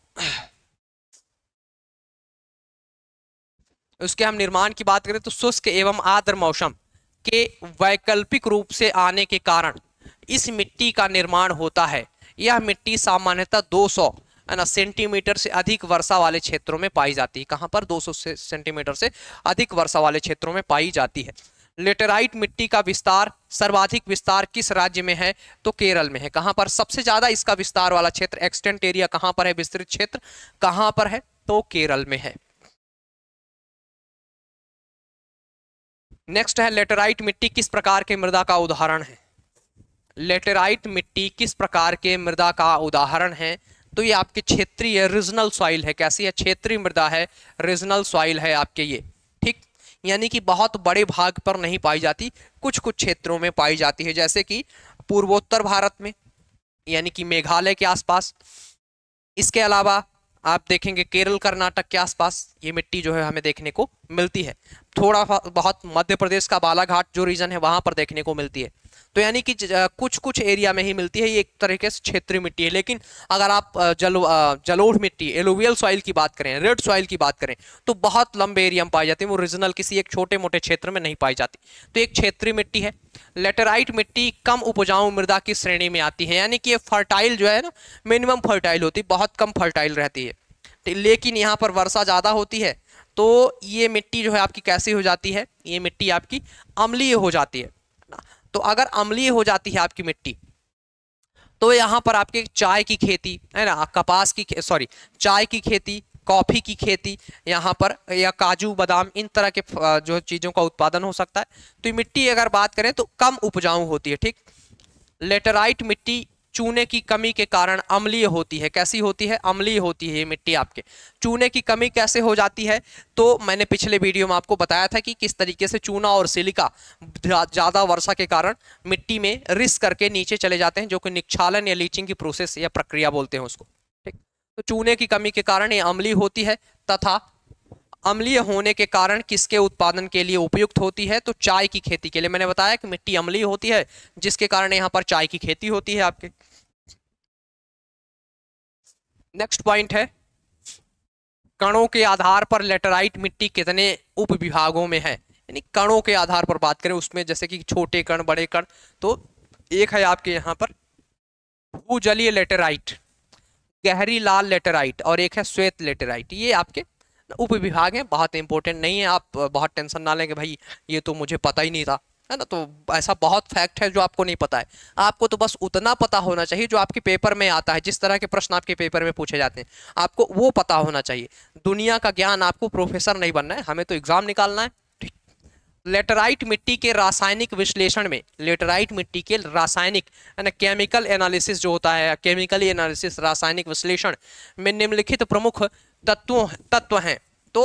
उसके हम निर्माण की बात करें तो शुष्क एवं आर्द्र मौसम के वैकल्पिक रूप से आने के कारण इस मिट्टी का निर्माण होता है। यह मिट्टी सामान्यतः 200 है ना सेंटीमीटर से अधिक वर्षा वाले क्षेत्रों में पाई जाती है। कहां पर? 200 सेंटीमीटर से अधिक वर्षा वाले क्षेत्रों में पाई जाती है। लेटेराइट मिट्टी का विस्तार, सर्वाधिक विस्तार किस राज्य में है? तो केरल में है। कहां पर सबसे ज्यादा इसका विस्तार वाला क्षेत्र, एक्सटेंट एरिया कहां पर है, विस्तृत क्षेत्र कहां पर है? तो केरल में है। नेक्स्ट है, लेटेराइट मिट्टी किस प्रकार के मृदा का उदाहरण है? लेटेराइट मिट्टी किस प्रकार के मृदा का उदाहरण है? तो ये आपके क्षेत्रीय रीजनल सॉइल है। कैसी है? क्षेत्रीय मृदा है, रीजनल सॉइल है आपके ये। ठीक, यानी कि बहुत बड़े भाग पर नहीं पाई जाती, कुछ कुछ क्षेत्रों में पाई जाती है, जैसे कि पूर्वोत्तर भारत में, यानी कि मेघालय के आसपास। इसके अलावा आप देखेंगे केरल कर्नाटक के आसपास ये मिट्टी जो है हमें देखने को मिलती है। थोड़ा बहुत मध्य प्रदेश का बालाघाट जो रीजन है वहां पर देखने को मिलती है। तो यानी कि कुछ कुछ एरिया में ही मिलती है, ये एक तरीके से क्षेत्रीय मिट्टी है। लेकिन अगर आप जलोढ़ मिट्टी, एलुवियल सॉइल की बात करें, रेड सॉइल की बात करें, तो बहुत लंबे एरिया में पाई जाती है, वो रीजनल किसी एक छोटे मोटे क्षेत्र में नहीं पाई जाती। तो एक क्षेत्रीय मिट्टी है। लेटेराइट मिट्टी कम उपजाऊ मृदा की श्रेणी में आती है, यानी कि ये फर्टाइल जो है ना, मिनिमम फर्टाइल होती है, बहुत कम फर्टाइल रहती है। लेकिन यहाँ पर वर्षा ज़्यादा होती है, तो ये मिट्टी जो है आपकी कैसी हो जाती है, ये मिट्टी आपकी अम्लीय हो जाती है ना। तो अगर अम्लीय हो जाती है आपकी मिट्टी, तो यहाँ पर आपके चाय की खेती है ना, कपास की चाय की खेती, कॉफ़ी की खेती यहाँ पर, या काजू बादाम, इन तरह के जो चीज़ों का उत्पादन हो सकता है। तो ये मिट्टी अगर बात करें तो कम उपजाऊ होती है। ठीक, लेटेराइट मिट्टी चूने की कमी के कारण अम्लीय होती है। कैसी होती है? अम्लीय होती है ये मिट्टी आपके। चूने की कमी कैसे हो जाती है? तो मैंने पिछले वीडियो में आपको बताया था कि किस तरीके से चूना और सिलिका ज़्यादा वर्षा के कारण मिट्टी में रिस करके नीचे चले जाते हैं, जो कि निक्षालन या लीचिंग की प्रोसेस या प्रक्रिया बोलते हैं उसको। ठीक, तो चूने की कमी के कारण ये अम्लीय होती है, तथा अम्लीय होने के कारण किसके उत्पादन के लिए उपयुक्त होती है? तो चाय की खेती के लिए। मैंने बताया कि मिट्टी अम्लीय होती है, जिसके कारण यहाँ पर चाय की खेती होती है आपके। नेक्स्ट पॉइंट है, कणों के आधार पर लेटेराइट मिट्टी कितने उप विभागों में है। यानी कणों के आधार पर बात करें उसमें, जैसे कि छोटे कण, बड़े कण, तो एक है आपके यहाँ पर भूजलीय लेटेराइट, गहरी लाल लेटेराइट, और एक है श्वेत लेटेराइट। ये आपके उप विभाग हैं, बहुत इंपॉर्टेंट नहीं है, आप बहुत टेंशन ना लें कि भाई ये तो मुझे पता ही नहीं था, है ना। तो ऐसा बहुत फैक्ट है जो आपको नहीं पता है, आपको तो बस उतना पता होना चाहिए जो आपके पेपर में आता है। जिस तरह के प्रश्न आपके पेपर में पूछे जाते हैं आपको वो पता होना चाहिए। दुनिया का ज्ञान, आपको प्रोफेसर नहीं बनना है, हमें तो एग्जाम निकालना है। लेटेराइट मिट्टी के रासायनिक विश्लेषण में, लेटेराइट मिट्टी के रासायनिक यानी केमिकल एनालिसिस जो होता है, केमिकली एनालिसिस, रासायनिक विश्लेषण में निम्नलिखित प्रमुख तत्व हैं। तो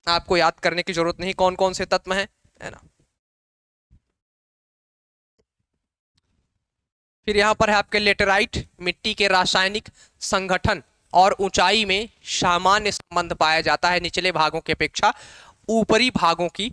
आपको याद करने की जरूरत नहीं कौन कौन से तत्व हैं, है ना। फिर यहाँ पर है आपके लेटेराइट मिट्टी के रासायनिक संगठन और ऊंचाई में सामान्य संबंध पाया जाता है। निचले भागों की अपेक्षा ऊपरी भागों की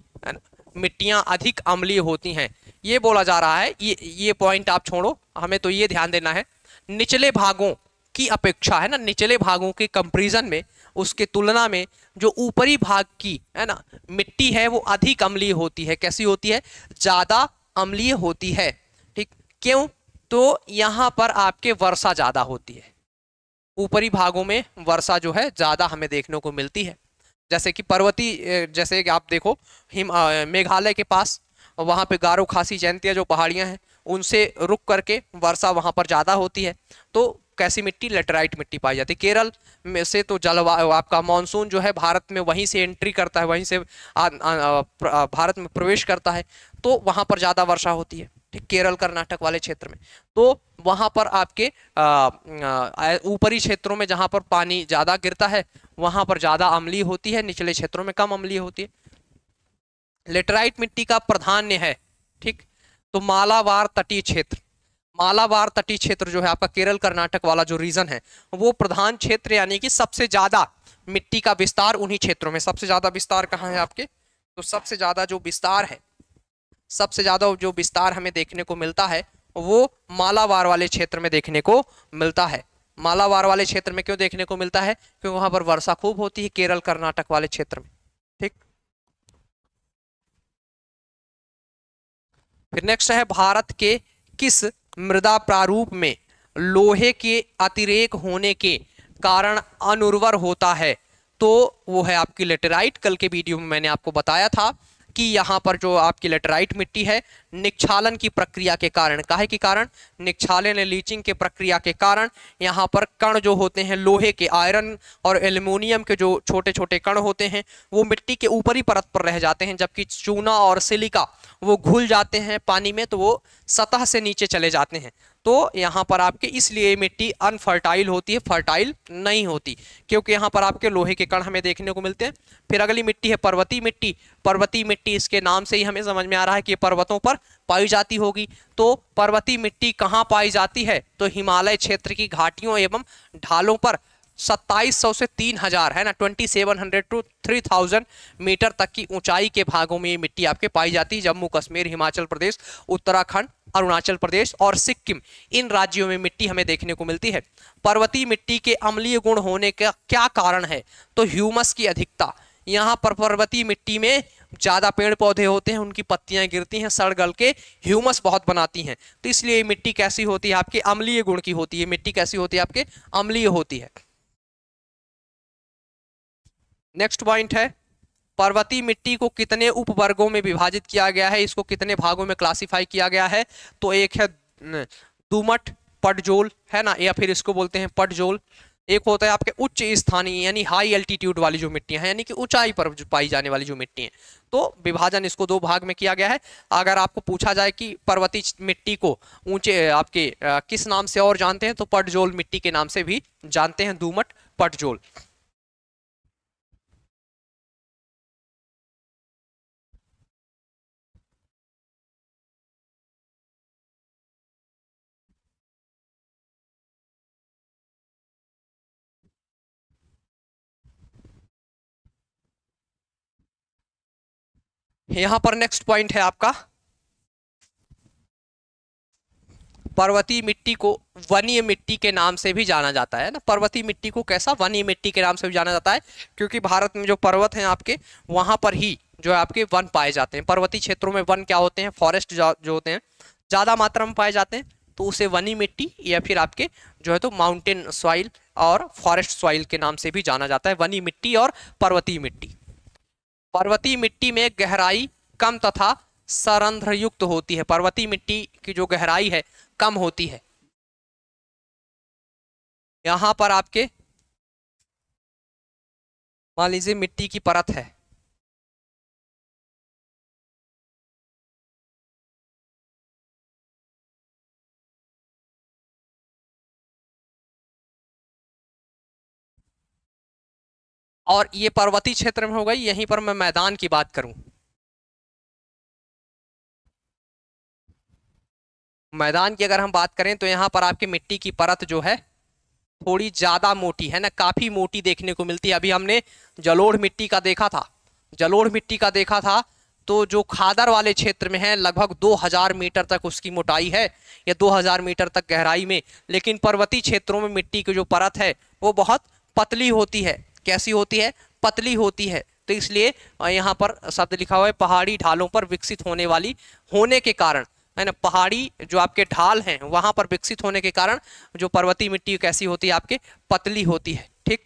मिट्टियां अधिक अम्लीय होती हैं, ये बोला जा रहा है। ये पॉइंट आप छोड़ो, हमें तो ये ध्यान देना है निचले भागों की अपेक्षा, है ना, निचले भागों के कंपैरिजन में, उसके तुलना में जो ऊपरी भाग की, है ना, मिट्टी है वो अधिक अम्लीय होती है। कैसी होती है? ज्यादा अम्लीय होती है। ठीक, क्यों? तो यहाँ पर आपके वर्षा ज्यादा होती है, ऊपरी भागों में वर्षा जो है ज्यादा हमें देखने को मिलती है। जैसे कि पर्वतीय, जैसे कि आप देखो मेघालय के पास, वहाँ पे गारो खासी जयंतिया जो पहाड़ियाँ हैं, उनसे रुक करके वर्षा वहाँ पर ज़्यादा होती है। तो कैसी मिट्टी? लेटेराइट मिट्टी पाई जाती है। केरल में से तो जलवायु आपका मानसून जो है भारत में वहीं से एंट्री करता है, वहीं से भारत में प्रवेश करता है, तो वहाँ पर ज़्यादा वर्षा होती है। ठीक, केरल कर्नाटक वाले क्षेत्र में, तो वहाँ पर आपके ऊपरी क्षेत्रों में जहाँ पर पानी ज़्यादा गिरता है वहाँ पर ज़्यादा अम्लीय होती है, निचले क्षेत्रों में कम अम्लीय होती है। लेटेराइट मिट्टी का प्राधान्य है। ठीक, तो मालाबार तटीय क्षेत्र, मालाबार तटीय क्षेत्र जो है आपका केरल कर्नाटक वाला जो रीजन है, वो प्रधान क्षेत्र, यानी कि सबसे ज्यादा मिट्टी का विस्तार उन्हीं क्षेत्रों में। सबसे ज्यादा विस्तार कहाँ है आपके? तो सबसे ज्यादा जो विस्तार है, सबसे ज्यादा जो विस्तार हमें देखने को मिलता है वो मालाबार वाले क्षेत्र में देखने को मिलता है। मालाबार वाले क्षेत्र में क्यों देखने को मिलता है? क्योंकि वहां पर वर्षा खूब होती है, केरल कर्नाटक वाले क्षेत्र में। ठीक, फिर नेक्स्ट है, भारत के किस मृदा प्रारूप में लोहे के अतिरेक होने के कारण अनुर्वर होता है? तो वो है आपकी लेटेराइट। कल के वीडियो में मैंने आपको बताया था कि यहाँ पर जो आपकी लेटेराइट मिट्टी है, निक्षालन की प्रक्रिया के कारण, काहे के कारण? निक्षालन लीचिंग के प्रक्रिया के कारण यहाँ पर कण जो होते हैं लोहे के, आयरन और एल्युमिनियम के जो छोटे छोटे कण होते हैं वो मिट्टी के ऊपरी परत पर रह जाते हैं, जबकि चूना और सिलिका वो घुल जाते हैं पानी में, तो वो सतह से नीचे चले जाते हैं। तो यहाँ पर आपके इसलिए मिट्टी अनफर्टाइल होती है, फर्टाइल नहीं होती, क्योंकि यहाँ पर आपके लोहे के कण हमें देखने को मिलते हैं। फिर अगली मिट्टी है पर्वतीय मिट्टी। पर्वतीय मिट्टी, इसके नाम से ही हमें समझ में आ रहा है कि पर्वतों पर पाई जाती होगी। तो पर्वतीय मिट्टी कहाँ पाई जाती है? तो हिमालय क्षेत्र की घाटियों एवं ढालों पर 2700 से 3000 है ना, 2700 टू 3000 मीटर तक की ऊंचाई के भागों में ये मिट्टी आपके पाई जाती है। जम्मू कश्मीर, हिमाचल प्रदेश, उत्तराखंड, अरुणाचल प्रदेश और सिक्किम, इन राज्यों में मिट्टी हमें देखने को मिलती है। पर्वतीय मिट्टी के अम्लीय गुण होने का क्या कारण है? तो ह्यूमस की अधिकता। यहाँ पर पर्वतीय मिट्टी में ज्यादा पेड़ पौधे होते हैं, उनकी पत्तियां गिरती हैं, सड़ गल के ह्यूमस बहुत बनाती हैं, तो इसलिए ये मिट्टी कैसी होती है आपके? अम्लीय गुण की होती है। मिट्टी कैसी होती है आपके? अम्लीय होती है। नेक्स्ट पॉइंट है, पर्वतीय मिट्टी को कितने उपवर्गों में विभाजित किया गया है? इसको कितने भागों में क्लासिफाई किया गया है? तो एक है दोमट पटजोल, है ना, या फिर इसको बोलते हैं पटजोल। एक होता है आपके उच्च स्थानीय यानी हाई एल्टीट्यूड वाली जो मिट्टियां हैं, यानी कि ऊंचाई पर पाई जाने वाली जो मिट्टी हैं, तो विभाजन इसको दो भाग में किया गया है। अगर आपको पूछा जाए कि पर्वतीय मिट्टी को ऊंचे आपके किस नाम से और जानते हैं, तो पटजोल मिट्टी के नाम से भी जानते हैं, दोमट पटजोल। यहां पर नेक्स्ट पॉइंट है आपका, पर्वतीय मिट्टी को वनीय मिट्टी के नाम से भी जाना जाता है ना। पर्वतीय मिट्टी को कैसा? वनीय मिट्टी के नाम से भी जाना जाता है, क्योंकि भारत में जो पर्वत हैं आपके, वहां पर ही जो है आपके वन पाए जाते हैं। पर्वतीय क्षेत्रों में वन क्या होते हैं? फॉरेस्ट जो होते हैं, ज्यादा मात्रा में पाए जाते हैं, तो उसे वनी मिट्टी या फिर आपके जो है तो माउंटेन सॉइल और फॉरेस्ट सॉइल के नाम से भी जाना जाता है, वनी मिट्टी और पर्वतीय मिट्टी। पर्वतीय मिट्टी में गहराई कम तथा सरंध्र युक्त होती है। पर्वतीय मिट्टी की जो गहराई है कम होती है। यहां पर आपके मान लीजिए मिट्टी की परत है, और ये पर्वतीय क्षेत्र में हो गई। यहीं पर मैं मैदान की बात करूं, मैदान की अगर हम बात करें, तो यहाँ पर आपकी मिट्टी की परत जो है थोड़ी ज्यादा मोटी है ना, काफी मोटी देखने को मिलती है। अभी हमने जलोढ़ मिट्टी का देखा था, जलोढ़ मिट्टी का देखा था, तो जो खादर वाले क्षेत्र में है लगभग 2000 मीटर तक उसकी मोटाई है, या 2000 मीटर तक गहराई में। लेकिन पर्वतीय क्षेत्रों में मिट्टी की जो परत है वो बहुत पतली होती है। कैसी होती है? पतली होती है। तो इसलिए यहाँ पर शब्द लिखा हुआ है, पहाड़ी ढालों पर विकसित होने वाली होने के कारण, है ना, पहाड़ी जो आपके ढाल हैं वहां पर विकसित होने के कारण जो पर्वतीय मिट्टी कैसी होती है आपके? पतली होती है। ठीक,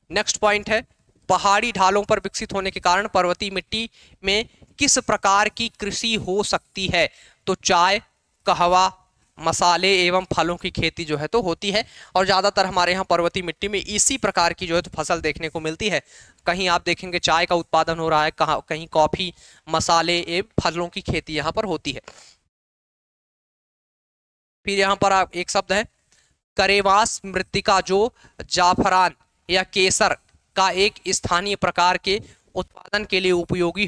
नेक्स्ट पॉइंट है, पहाड़ी ढालों पर विकसित होने के कारण पर्वतीय मिट्टी में किस प्रकार की कृषि हो सकती है? तो चाय, कहवा, मसाले एवं फलों की खेती जो है तो होती है। और ज्यादातर हमारे यहाँ पर्वतीय मिट्टी में इसी प्रकार की जो है तो फसल देखने को मिलती है। कहीं आप देखेंगे चाय का उत्पादन हो रहा है, कहीं कॉफी, मसाले एवं फलों की खेती यहाँ पर होती है। फिर यहाँ पर आप एक शब्द है करेवास मृत्तिका, जो जाफरान या केसर का एक स्थानीय प्रकार के उत्पादन के लिए उपयोगी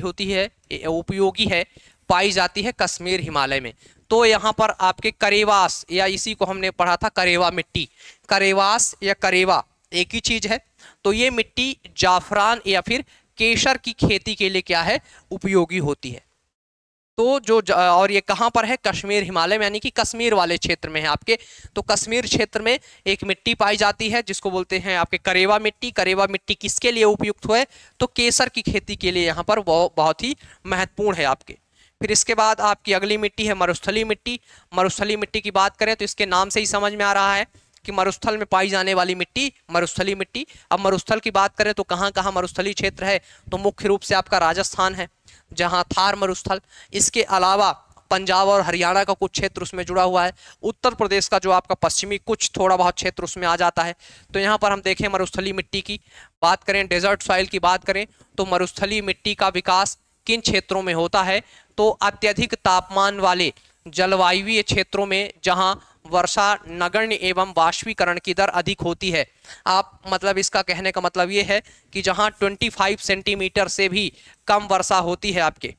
है, पाई जाती है कश्मीर, हिमालय में। तो यहाँ पर आपके करेवास, या इसी को हमने पढ़ा था करेवा मिट्टी, करेवास या करेवा एक ही चीज है। तो ये मिट्टी जाफरान या फिर केसर की खेती के लिए क्या है? उपयोगी होती है। तो और ये कहाँ पर है? कश्मीर, हिमालय में, यानी कि कश्मीर वाले क्षेत्र में है आपके। तो कश्मीर क्षेत्र में एक मिट्टी पाई जाती है जिसको बोलते हैं आपके करेवा मिट्टी। करेवा मिट्टी किसके लिए उपयुक्त है? तो केसर की खेती के लिए यहाँ पर बहुत ही महत्वपूर्ण है आपके। फिर इसके बाद आपकी अगली मिट्टी है मरुस्थलीय मिट्टी। मरुस्थलीय मिट्टी की बात करें तो इसके नाम से ही समझ में आ रहा है कि मरुस्थल में पाई जाने वाली मिट्टी मरुस्थलीय मिट्टी। अब मरुस्थल की बात करें तो कहाँ कहाँ मरुस्थलीय क्षेत्र है? तो मुख्य रूप से आपका राजस्थान है, जहाँ थार मरुस्थल। इसके अलावा पंजाब और हरियाणा का कुछ क्षेत्र उसमें जुड़ा हुआ है। उत्तर प्रदेश का जो आपका पश्चिमी कुछ थोड़ा बहुत क्षेत्र उसमें आ जाता है। तो यहाँ पर हम देखें मरुस्थलीय मिट्टी की बात करें, डेजर्ट सॉइल की बात करें, तो मरुस्थलीय मिट्टी का विकास किन क्षेत्रों में होता है? तो अत्यधिक तापमान वाले जलवायुवीय क्षेत्रों में, जहां वर्षा नगण्य एवं वाष्पीकरण की दर अधिक होती है। आप मतलब इसका कहने का मतलब ये है कि जहां 25 सेंटीमीटर से भी कम वर्षा होती है आपके,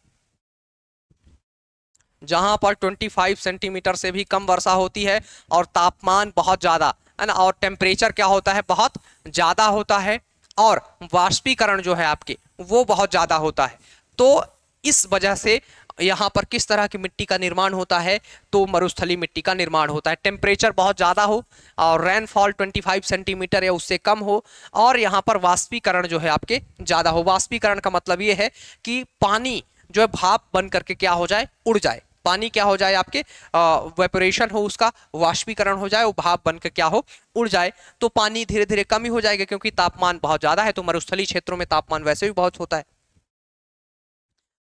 जहां पर 25 सेंटीमीटर से भी कम वर्षा होती है और तापमान बहुत ज़्यादा है ना, और टेम्परेचर क्या होता है, बहुत ज़्यादा होता है, और वाष्पीकरण जो है आपके वो बहुत ज़्यादा होता है। तो इस वजह से यहाँ पर किस तरह की मिट्टी का निर्माण होता है, तो मरुस्थलीय मिट्टी का निर्माण होता है। टेम्परेचर बहुत ज़्यादा हो और रेनफॉल 25 सेंटीमीटर या उससे कम हो, और यहाँ पर वाष्पीकरण जो है आपके ज़्यादा हो। वाष्पीकरण का मतलब ये है कि पानी जो है भाप बन करके क्या हो जाए, उड़ जाए। पानी क्या हो जाए आपके, वेपोरेशन हो, उसका वाष्पीकरण हो जाए, वो भाप बनकर क्या हो, उड़ जाए। तो पानी धीरे धीरे कम ही हो जाएगा क्योंकि तापमान बहुत ज़्यादा है। तो मरुस्थलीय क्षेत्रों में तापमान वैसे भी बहुत होता है।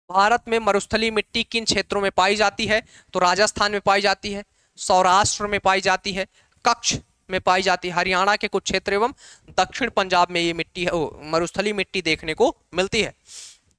भारत में मरुस्थलीय मिट्टी किन क्षेत्रों में पाई जाती है, तो राजस्थान में पाई जाती है, सौराष्ट्र में पाई जाती है, कच्छ में पाई जाती है, हरियाणा के कुछ क्षेत्र एवं दक्षिण पंजाब में ये मिट्टी है, मरुस्थलीय मिट्टी देखने को मिलती है।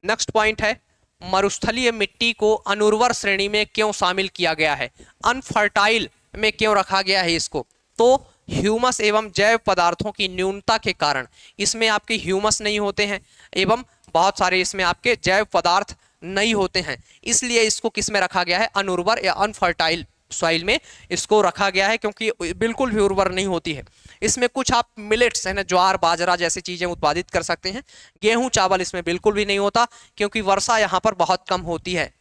नेक्स्ट पॉइंट है, मरुस्थलीय मिट्टी को अनुर्वर श्रेणी में क्यों शामिल किया गया है, अनफर्टाइल में क्यों रखा गया है इसको, तो ह्यूमस एवं जैव पदार्थों की न्यूनता के कारण इसमें आपके ह्यूमस नहीं होते हैं एवं बहुत सारे इसमें आपके जैव पदार्थ नहीं होते हैं, इसलिए इसको किस में रखा गया है, अनुर्वर या अनफर्टाइल सॉइल में इसको रखा गया है, क्योंकि बिल्कुल भी उर्वर नहीं होती है। इसमें कुछ आप मिलेट्स है ना, ज्वार बाजरा जैसी चीजें उत्पादित कर सकते हैं, गेहूं चावल इसमें बिल्कुल भी नहीं होता क्योंकि वर्षा यहां पर बहुत कम होती है।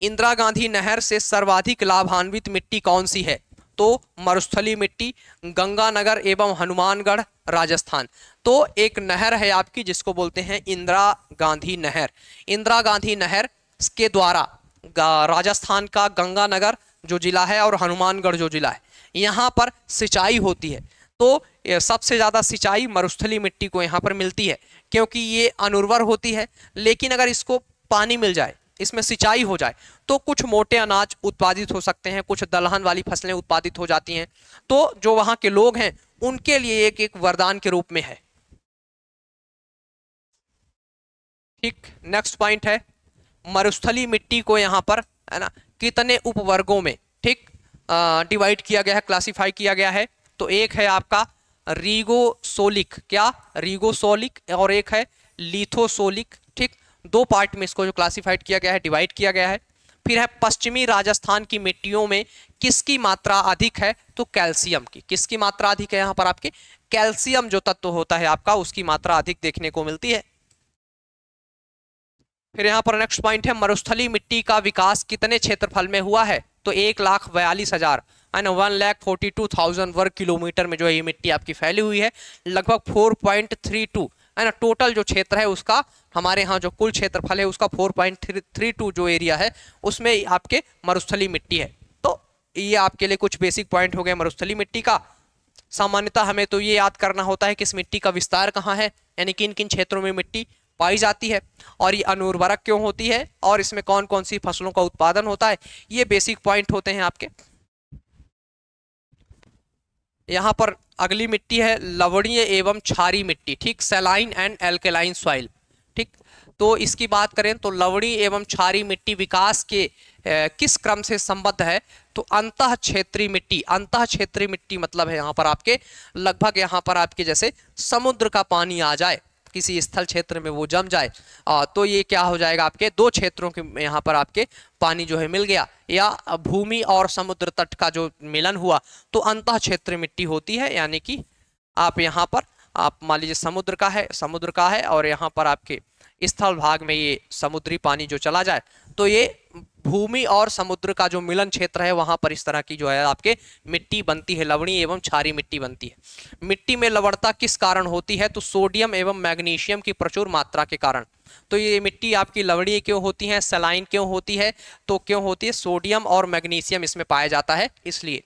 इंदिरा गांधी नहर से सर्वाधिक लाभान्वित मिट्टी कौन सी है, तो मरुस्थलीय मिट्टी, गंगानगर एवं हनुमानगढ़ राजस्थान। तो एक नहर है आपकी जिसको बोलते हैं इंदिरा गांधी नहर। इंदिरा गांधी नहर के द्वारा राजस्थान का गंगानगर जो जिला है और हनुमानगढ़ जो जिला है यहाँ पर सिंचाई होती है। तो सबसे ज़्यादा सिंचाई मरुस्थलीय मिट्टी को यहाँ पर मिलती है क्योंकि ये अनुर्वर होती है, लेकिन अगर इसको पानी मिल जाए, इसमें सिंचाई हो जाए तो कुछ मोटे अनाज उत्पादित हो सकते हैं, कुछ दलहन वाली फसलें उत्पादित हो जाती हैं। तो जो वहाँ के लोग हैं उनके लिए एक एक वरदान के रूप में है। ठीक, नेक्स्ट पॉइंट है, मरुस्थलीय मिट्टी को यहाँ पर है ना कितने उपवर्गों में ठीक डिवाइड किया गया है, क्लासिफाई किया गया है। तो एक है आपका रीगोसोलिक, क्या रीगोसोलिक, और एक है लिथोसोलिक। ठीक, दो पार्ट में इसको जो क्लासिफाइड किया गया है, डिवाइड किया गया है। फिर है पश्चिमी राजस्थान की मिट्टियों में किसकी मात्रा अधिक है, तो कैल्शियम की। किसकी मात्रा अधिक है यहाँ पर आपके, कैल्शियम जो तत्व होता है आपका उसकी मात्रा अधिक देखने को मिलती है। फिर यहाँ पर नेक्स्ट पॉइंट है, मरुस्थलीय मिट्टी का विकास कितने क्षेत्रफल में हुआ है, तो 1,42,000 है ना 1,42,000 वर्ग किलोमीटर में जो है ये मिट्टी आपकी फैली हुई है। लगभग 4.32 है ना टोटल जो क्षेत्र है उसका, हमारे यहाँ जो कुल क्षेत्रफल है उसका 4.32 जो एरिया है उसमें आपके मरुस्थलीय मिट्टी है। तो ये आपके लिए कुछ बेसिक पॉइंट हो गए मरुस्थलीय मिट्टी का। सामान्यतः हमें तो ये याद करना होता है कि इस मिट्टी का विस्तार कहाँ है, यानी किन किन क्षेत्रों में मिट्टी पाई जाती है, और ये अनुर्वरक क्यों होती है, और इसमें कौन कौन सी फसलों का उत्पादन होता है। ये बेसिक पॉइंट होते हैं आपके। यहाँ पर अगली मिट्टी है लवणीय एवं क्षारीय मिट्टी। ठीक, सैलाइन एंड एल्केलाइन सॉइल। ठीक, तो इसकी बात करें तो लवणीय एवं क्षारीय मिट्टी विकास के किस क्रम से संबद्ध है, तो अंतः क्षेत्रीय मिट्टी। अंतः क्षेत्रीय मिट्टी मतलब है यहाँ पर आपके लगभग यहाँ पर आपके जैसे समुद्र का पानी आ जाए किसी स्थल क्षेत्र में, वो जम जाए तो ये क्या हो जाएगा, आपके दो क्षेत्रों के यहाँ पर आपके पानी जो है मिल गया, या भूमि और समुद्र तट का जो मिलन हुआ तो अंतः क्षेत्रीय मिट्टी होती है। यानी कि आप यहाँ पर आप मान लीजिए समुद्र का है और यहाँ पर आपके स्थल भाग में ये समुद्री पानी जो चला जाए तो ये भूमि और समुद्र का जो मिलन क्षेत्र है वहां पर इस तरह की जो है आपके मिट्टी बनती है, लवणीय एवं क्षारीय मिट्टी बनती है। मिट्टी में लवणता किस कारण होती है, तो सोडियम एवं मैग्नीशियम की प्रचुर मात्रा के कारण। तो ये मिट्टी आपकी लवणीय क्यों होती है, सलाइन क्यों होती है, तो क्यों होती है, सोडियम और मैग्नीशियम इसमें पाया जाता है इसलिए।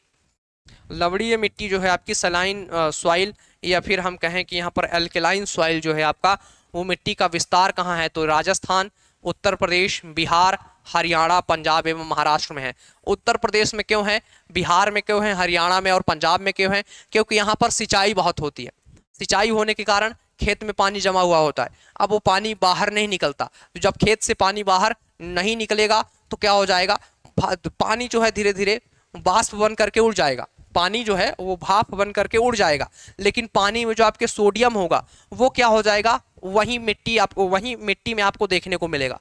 लवणीय मिट्टी जो है आपकी सलाइन सॉइल, या फिर हम कहें कि यहाँ पर एल्केलाइन सॉइल जो है आपका, वो मिट्टी का विस्तार कहाँ है, तो राजस्थान, उत्तर प्रदेश, बिहार, हरियाणा, पंजाब एवं महाराष्ट्र में है। उत्तर प्रदेश में क्यों है, बिहार में क्यों है, हरियाणा में और पंजाब में क्यों है, क्योंकि यहाँ पर सिंचाई बहुत होती है। सिंचाई होने के कारण खेत में पानी जमा हुआ होता है, अब वो पानी बाहर नहीं निकलता। तो जब खेत से पानी बाहर नहीं निकलेगा तो क्या हो जाएगा, पानी जो है धीरे धीरे वाष्प बन करके उड़ जाएगा, पानी जो है वो भाप बन करके उड़ जाएगा, लेकिन पानी में जो आपके सोडियम होगा वो क्या हो जाएगा, वही मिट्टी में आपको देखने को मिलेगा।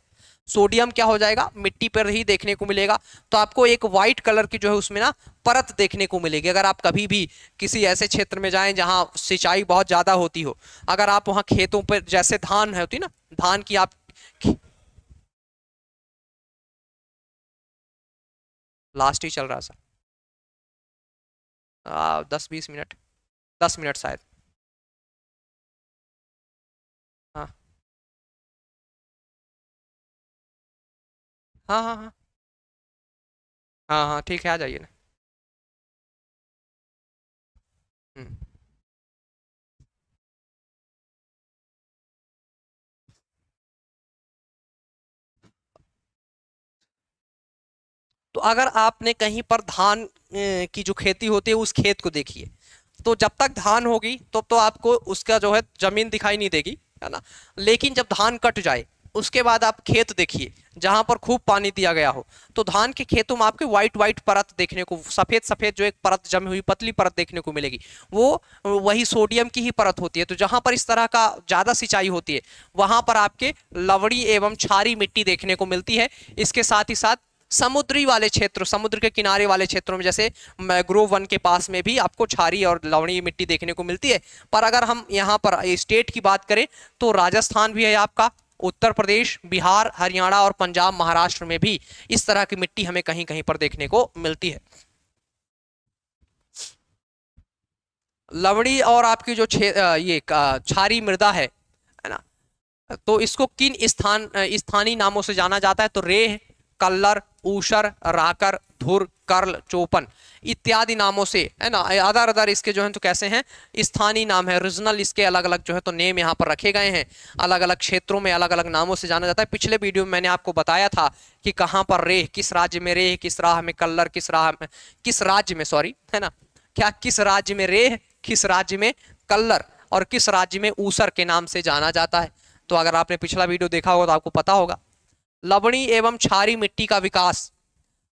सोडियम क्या हो जाएगा, मिट्टी पर ही देखने को मिलेगा। तो आपको एक व्हाइट कलर की जो है उसमें ना परत देखने को मिलेगी। अगर आप कभी भी किसी ऐसे क्षेत्र में जाएं जहां सिंचाई बहुत ज्यादा होती हो, अगर आप वहां खेतों पर जैसे धान है होती ना, धान की आप लास्ट ही चल रहा सर, 10-20 मिनट, 10 मिनट शायद। हाँ हाँ हाँ हाँ हाँ हाँ ठीक है, आ जाइए ना। हम्म। तो अगर आपने कहीं पर धान की जो खेती होती है उस खेत को देखिए, तो जब तक धान होगी तो आपको उसका जो है जमीन दिखाई नहीं देगी, है ना। लेकिन जब धान कट जाए उसके बाद आप खेत देखिए जहां पर खूब पानी दिया गया हो, तो धान के खेतों में आपके व्हाइट व्हाइट परत देखने को, सफेद सफेद जो एक परत जमी हुई पतली परत देखने को मिलेगी। वो वही सोडियम की ही परत होती है। तो जहां पर इस तरह का ज्यादा सिंचाई होती है वहां पर आपके लवड़ी एवं क्षारी मिट्टी देखने को मिलती है। इसके साथ ही साथ समुद्री वाले क्षेत्र, समुद्र के किनारे वाले क्षेत्रों में जैसे मैंग्रोव वन के पास में भी आपको क्षारी और लवणीय मिट्टी देखने को मिलती है। पर अगर हम यहाँ पर स्टेट की बात करें तो राजस्थान भी है आपका, उत्तर प्रदेश, बिहार, हरियाणा और पंजाब, महाराष्ट्र में भी इस तरह की मिट्टी हमें कहीं कहीं पर देखने को मिलती है। लवणी और आपकी जो ये क्षारी मृदा है ना, तो इसको किन स्थानीय नामों से जाना जाता है, तो रेह, कल्लर, ऊसर, राकर, धुर, कर्ल, चोपन इत्यादि नामों से, है ना। अदर अदर इसके जो है तो कैसे हैं, स्थानीय नाम है, रीजनल इसके अलग अलग जो है तो नेम यहाँ पर रखे गए हैं। अलग अलग क्षेत्रों में अलग अलग नामों से जाना जाता है। पिछले वीडियो में मैंने आपको बताया था कि कहाँ पर रेह, किस राज्य में रेह, किस राह में कल्लर, किस राज्य में, सॉरी, है ना, क्या किस राज्य में रेह, किस राज्य में कल्लर और किस राज्य में ऊसर के नाम से जाना जाता है। तो अगर आपने पिछला वीडियो देखा होगा तो आपको पता होगा। लवणी एवं क्षारी मिट्टी का विकास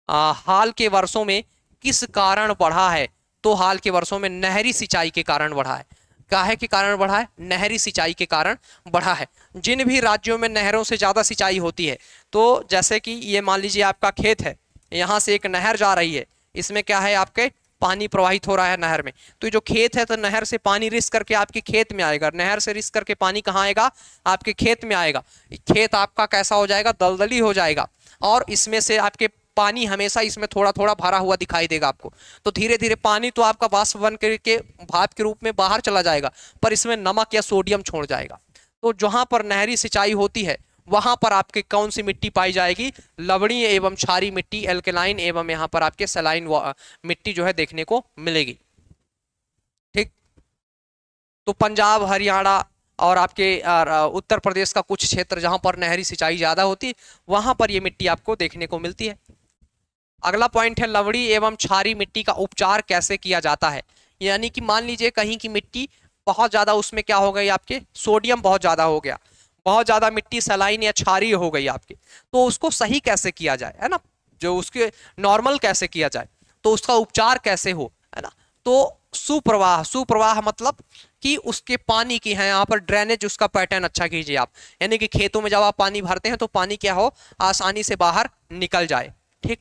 हाल के वर्षों में किस कारण बढ़ा है, तो हाल के वर्षों में नहरी सिंचाई के कारण बढ़ा है। काहे के कारण बढ़ा है, नहरी सिंचाई के कारण बढ़ा है। जिन भी राज्यों में नहरों से ज्यादा सिंचाई होती है, तो जैसे कि ये मान लीजिए आपका खेत है, यहाँ से एक नहर जा रही है, इसमें क्या है आपके पानी प्रवाहित हो रहा है नहर में, तो ये जो खेत है तो नहर से पानी रिस करके आपके खेत में आएगा, नहर से रिस करके पानी कहाँ आएगा, आपके खेत में आएगा। खेत आपका कैसा हो जाएगा, दलदली हो जाएगा, और इसमें से आपके पानी हमेशा इसमें थोड़ा थोड़ा भरा हुआ दिखाई देगा आपको। तो धीरे धीरे पानी तो आपका वाष्प बन करके भाप के रूप में बाहर चला जाएगा, पर इसमें नमक या सोडियम छोड़ जाएगा। तो जहां पर नहरी सिंचाई होती है वहां पर आपके कौन सी मिट्टी पाई जाएगी, लवणीय एवं क्षारी मिट्टी, एल्कलाइन एवं यहाँ पर आपके सलाइन मिट्टी जो है देखने को मिलेगी। ठीक। तो पंजाब, हरियाणा और आपके उत्तर प्रदेश का कुछ क्षेत्र जहां पर नहरी सिंचाई ज्यादा होती है वहां पर ये मिट्टी आपको देखने को मिलती है। अगला पॉइंट है लवड़ी एवं क्षारी मिट्टी का उपचार कैसे किया जाता है। यानी कि मान लीजिए कहीं की मिट्टी बहुत ज्यादा, उसमें क्या हो गई आपके, सोडियम बहुत ज्यादा हो गया, बहुत ज्यादा मिट्टी सलाइन या क्षारीय हो गई आपकी, तो उसको सही कैसे किया जाए, है ना, जो उसके नॉर्मल कैसे किया जाए, तो उसका उपचार कैसे हो, है ना। तो सुप्रवाह, सुप्रवाह मतलब कि उसके पानी की है यहाँ पर ड्रेनेज, उसका पैटर्न अच्छा कीजिए आप। यानी कि खेतों में जब आप पानी भरते हैं तो पानी क्या हो, आसानी से बाहर निकल जाए। ठीक।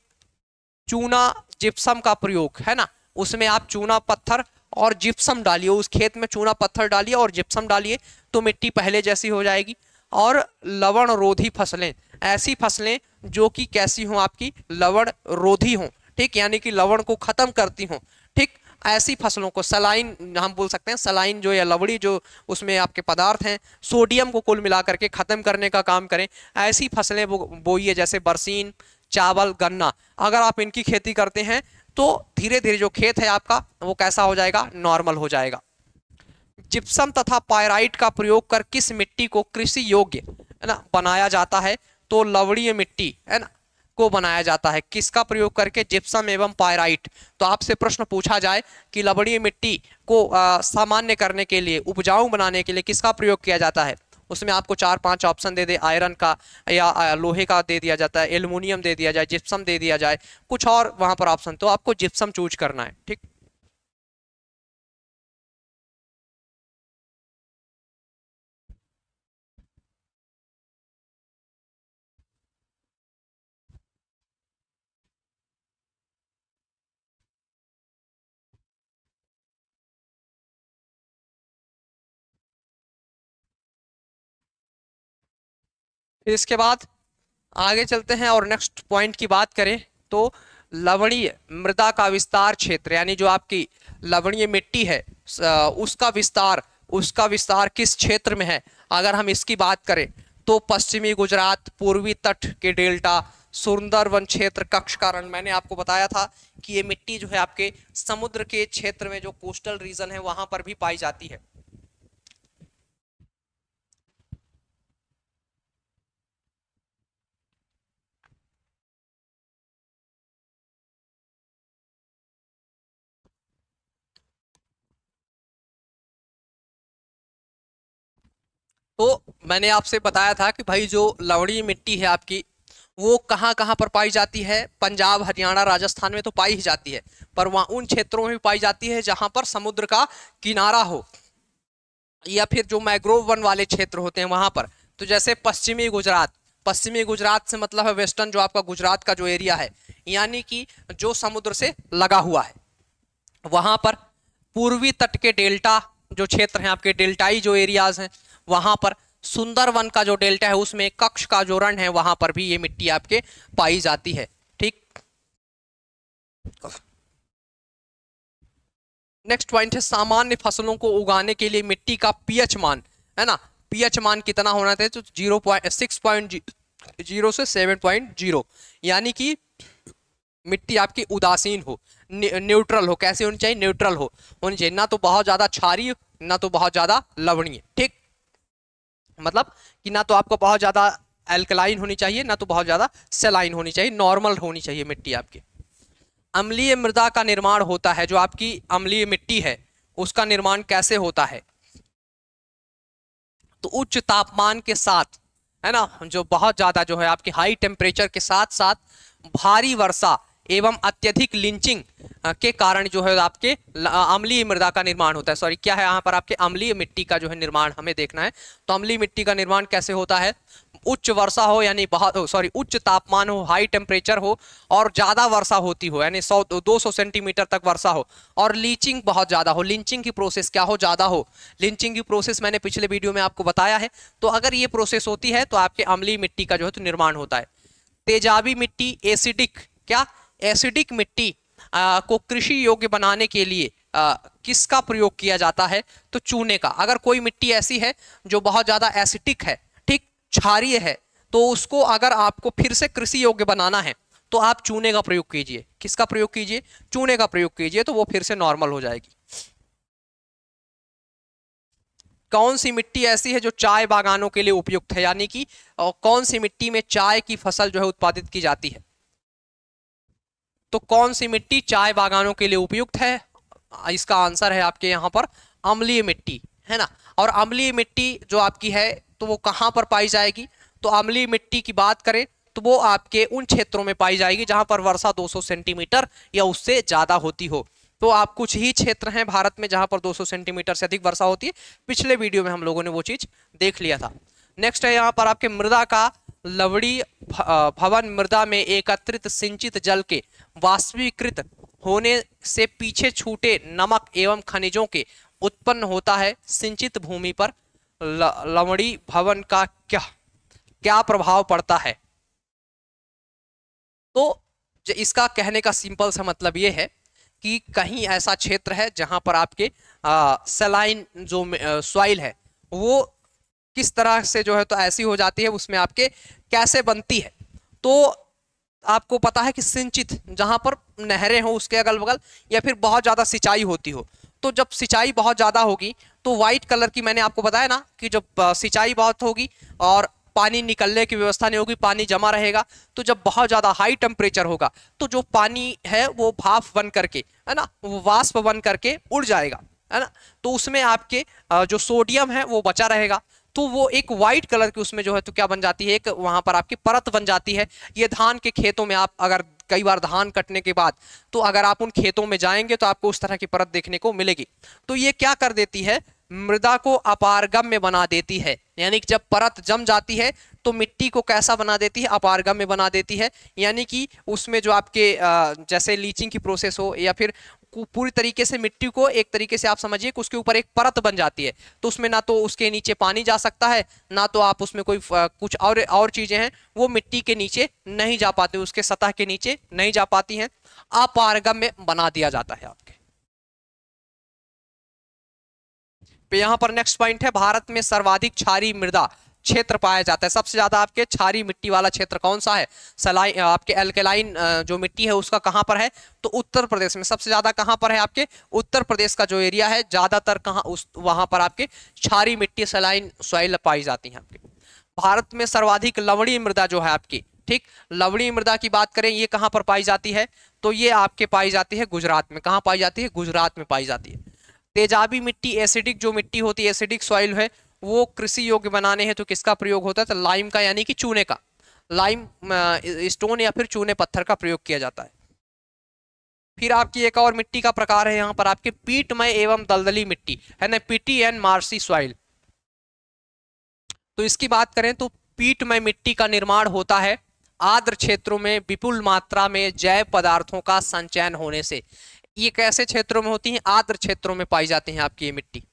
चूना जिप्सम का प्रयोग, है ना, उसमें आप चूना पत्थर और जिप्सम डालिए, उस खेत में चूना पत्थर डालिए और जिप्सम डालिए, तो मिट्टी पहले जैसी हो जाएगी। और लवण रोधी फसलें, ऐसी फसलें जो कि कैसी हों, आपकी लवण रोधी हों, ठीक, यानी कि लवण को खत्म करती हों। ठीक। ऐसी फसलों को सलाइन हम बोल सकते हैं, सलाइन जो या लवड़ी जो उसमें आपके पदार्थ हैं सोडियम को कुल मिलाकर के खत्म करने का काम करें, ऐसी फसलें बोइए, जैसे बरसीन, चावल, गन्ना। अगर आप इनकी खेती करते हैं तो धीरे धीरे जो खेत है आपका वो कैसा हो जाएगा, नॉर्मल हो जाएगा। जिप्सम तथा पायराइट का प्रयोग कर किस मिट्टी को कृषि योग्य, है ना, बनाया जाता है, तो लवणीय मिट्टी, है ना, को बनाया जाता है। किसका प्रयोग करके, जिप्सम एवं पायराइट। तो आपसे प्रश्न पूछा जाए कि लवणीय मिट्टी को सामान्य करने के लिए, उपजाऊ बनाने के लिए किसका प्रयोग किया जाता है, उसमें आपको 4-5 ऑप्शन दे दे, आयरन का या लोहे का दे दिया जाता है, एल्युमिनियम दे दिया जाए, जिप्सम दे दिया जाए, कुछ और वहां पर ऑप्शन, तो आपको जिप्सम चूज करना है। ठीक। इसके बाद आगे चलते हैं और नेक्स्ट पॉइंट की बात करें तो लवणीय मृदा का विस्तार क्षेत्र, यानी जो आपकी लवणीय मिट्टी है उसका विस्तार किस क्षेत्र में है। अगर हम इसकी बात करें तो पश्चिमी गुजरात, पूर्वी तट के डेल्टा, सुंदरवन क्षेत्र, कच्छ का रण। मैंने आपको बताया था कि ये मिट्टी जो है आपके समुद्र के क्षेत्र में जो कोस्टल रीजन है वहां पर भी पाई जाती है। तो मैंने आपसे बताया था कि भाई जो लवणीय मिट्टी है आपकी वो कहाँ कहाँ पर पाई जाती है। पंजाब, हरियाणा, राजस्थान में तो पाई ही जाती है, पर वहाँ उन क्षेत्रों में भी पाई जाती है जहां पर समुद्र का किनारा हो या फिर जो मैंग्रोव वन वाले क्षेत्र होते हैं वहां पर। तो जैसे पश्चिमी गुजरात से मतलब है वेस्टर्न जो आपका गुजरात का जो एरिया है, यानी कि जो समुद्र से लगा हुआ है वहां पर। पूर्वी तट के डेल्टा जो क्षेत्र हैं आपके, डेल्टाई जो एरियाज हैं वहां पर। सुंदरवन का जो डेल्टा है उसमें कच्छ का जो रण है वहां पर भी ये मिट्टी आपके पाई जाती है। ठीक, नेक्स्ट पॉइंट है सामान्य फसलों को उगाने के लिए मिट्टी का पीएच मान, है ना। पीएच मान कितना होना चाहिए तो 6.0 से 7.0, यानी कि मिट्टी आपकी उदासीन हो, न्यूट्रल हो। कैसे होनी चाहिए? न्यूट्रल होनी चाहिए, ना तो बहुत ज्यादा क्षारीय ना तो बहुत ज्यादा लवणीय। ठीक, मतलब कि ना तो आपको बहुत ज्यादा एल्कलाइन होनी चाहिए ना तो बहुत ज्यादा सेलाइन होनी चाहिए, नॉर्मल होनी चाहिए मिट्टी आपकी। अम्लीय मृदा का निर्माण होता है, जो आपकी अम्लीय मिट्टी है उसका निर्माण कैसे होता है? तो उच्च तापमान के साथ, है ना, जो बहुत ज्यादा जो है आपकी हाई टेम्परेचर के साथ साथ भारी वर्षा एवं अत्यधिक लिंचिंग के कारण जो है आपके अम्लीय मृदा का निर्माण होता है। सॉरी, क्या है यहाँ पर आपके अम्लीय मिट्टी का जो है निर्माण हमें देखना है। तो अम्लीय मिट्टी का निर्माण कैसे होता है? उच्च वर्षा हो, यानी उच्च तापमान हो, हाई टेम्परेचर हो और ज्यादा वर्षा होती हो, यानी 100-200 सेंटीमीटर तक वर्षा हो और लीचिंग बहुत ज्यादा हो। लिंचिंग की प्रोसेस क्या हो? ज्यादा हो। लिंचिंग की प्रोसेस मैंने पिछले वीडियो में आपको बताया है। तो अगर ये प्रोसेस होती है तो आपके अम्लीय मिट्टी का जो है तो निर्माण होता है। तेजाबी मिट्टी, एसिडिक मिट्टी को कृषि योग्य बनाने के लिए किसका प्रयोग किया जाता है? तो चूने का। अगर कोई मिट्टी ऐसी है जो बहुत ज्यादा एसिडिक है, ठीक, क्षारीय है, तो उसको अगर आपको फिर से कृषि योग्य बनाना है तो आप चूने का प्रयोग कीजिए। किसका प्रयोग कीजिए? चूने का प्रयोग कीजिए, तो वो फिर से नॉर्मल हो जाएगी। कौन सी मिट्टी ऐसी है जो चाय बागानों के लिए उपयुक्त है, यानी कि कौन सी मिट्टी में चाय की फसल जो है उत्पादित की जाती है? तो कौन सी मिट्टी चाय बागानों के लिए उपयुक्त है? इसका आंसर है आपके यहाँ पर अम्लीय मिट्टी, है ना। और अम्लीय मिट्टी जो आपकी है तो वो कहाँ पर पाई जाएगी? तो अम्लीय मिट्टी की बात करें तो वो आपके उन क्षेत्रों में पाई जाएगी जहां पर वर्षा 200 सेंटीमीटर या उससे ज्यादा होती हो। तो आप कुछ ही क्षेत्र हैं भारत में जहां पर 200 सेंटीमीटर से अधिक वर्षा होती है। पिछले वीडियो में हम लोगों ने वो चीज देख लिया था। नेक्स्ट है यहाँ पर आपके मृदा का लवणीय भवन। मृदा में एकत्रित सिंचित जल के वाष्पीकृत होने से पीछे छूटे नमक एवं खनिजों के उत्पन्न होता है। सिंचित भूमि पर लवणीय भवन का क्या प्रभाव पड़ता है? तो इसका कहने का सिंपल सा मतलब ये है कि कहीं ऐसा क्षेत्र है जहां पर आपके सलाइन जो सॉइल है वो किस तरह से जो है तो ऐसी हो जाती है, उसमें आपके कैसे बनती है। तो आपको पता है कि सिंचित जहां पर नहरें हो उसके अगल बगल या फिर बहुत ज्यादा सिंचाई होती हो, तो जब सिंचाई बहुत ज्यादा होगी तो व्हाइट कलर की, मैंने आपको बताया ना कि जब सिंचाई बहुत होगी और पानी निकलने की व्यवस्था नहीं होगी, पानी जमा रहेगा, तो जब बहुत ज्यादा हाई टेम्परेचर होगा तो जो पानी है वो भाप बन करके, है ना, वो वाष्प बन करके उड़ जाएगा, है ना। तो उसमें आपके जो सोडियम है वो बचा रहेगा, तो वो एक व्हाइट कलर की उसमें जो है तो क्या बन जाती है, एक वहां पर आपकी परत बन जाती है। ये धान के खेतों में आप अगर कई बार धान कटने के बाद तो अगर आप उन खेतों में जाएंगे तो आपको उस तरह की परत देखने को मिलेगी। तो ये क्या कर देती है, मृदा को अपारगम्य बना देती है। यानी कि जब परत जम जाती है तो मिट्टी को कैसा बना देती है, अपारगम्य बना देती है। यानी कि उसमें जो आपके जैसे लीचिंग की प्रोसेस हो या फिर पूरी तरीके से मिट्टी को एक तरीके से आप समझिए कि उसके ऊपर एक परत बन जाती है, तो उसमें ना तो उसके नीचे पानी जा सकता है, ना तो आप उसमें कोई कुछ और चीजें हैं वो मिट्टी के नीचे नहीं जा पाती, उसके सतह के नीचे नहीं जा पाती हैं, अपारगम्य बना दिया जाता है आपके। यहाँ पर नेक्स्ट पॉइंट है, भारत में सर्वाधिक क्षारीय मृदा क्षेत्र पाया जाता है। सबसे ज्यादा आपके क्षारीय मिट्टी वाला क्षेत्र कौन सा है? सलाई आपके एल्केलाइन जो मिट्टी है उसका कहां पर है? तो उत्तर प्रदेश में सबसे ज्यादा कहां पर है? आपके उत्तर प्रदेश का जो एरिया है ज्यादातर कहां वहां पर आपके क्षारीय मिट्टी सलाइन सॉइल पाई जाती है आपके। भारत में सर्वाधिक लवणीय मृदा जो है आपकी, ठीक, लवणीय मृदा की बात करें ये कहां पर पाई जाती है? तो ये आपके पाई जाती है गुजरात में। कहां पाई जाती है? गुजरात में पाई जाती है। तेजाबी मिट्टी, एसिडिक जो मिट्टी होती है, एसिडिक सॉइल है, वो कृषि योग्य बनाने हैं तो किसका प्रयोग होता है? तो लाइम का, यानी कि चूने का, लाइम स्टोन या फिर चूने पत्थर का प्रयोग किया जाता है। फिर आपकी एक और मिट्टी का प्रकार है यहाँ पर आपके पीटमय एवं दलदली मिट्टी है ना, पीटी एंड मार्सी सॉइल। तो इसकी बात करें तो पीटमय मिट्टी का निर्माण होता है आर्द्र क्षेत्रों में विपुल मात्रा में जैव पदार्थों का संचयन होने से। ये कैसे क्षेत्रों में होती है? आर्द्र क्षेत्रों में पाई जाती है आपकी ये मिट्टी,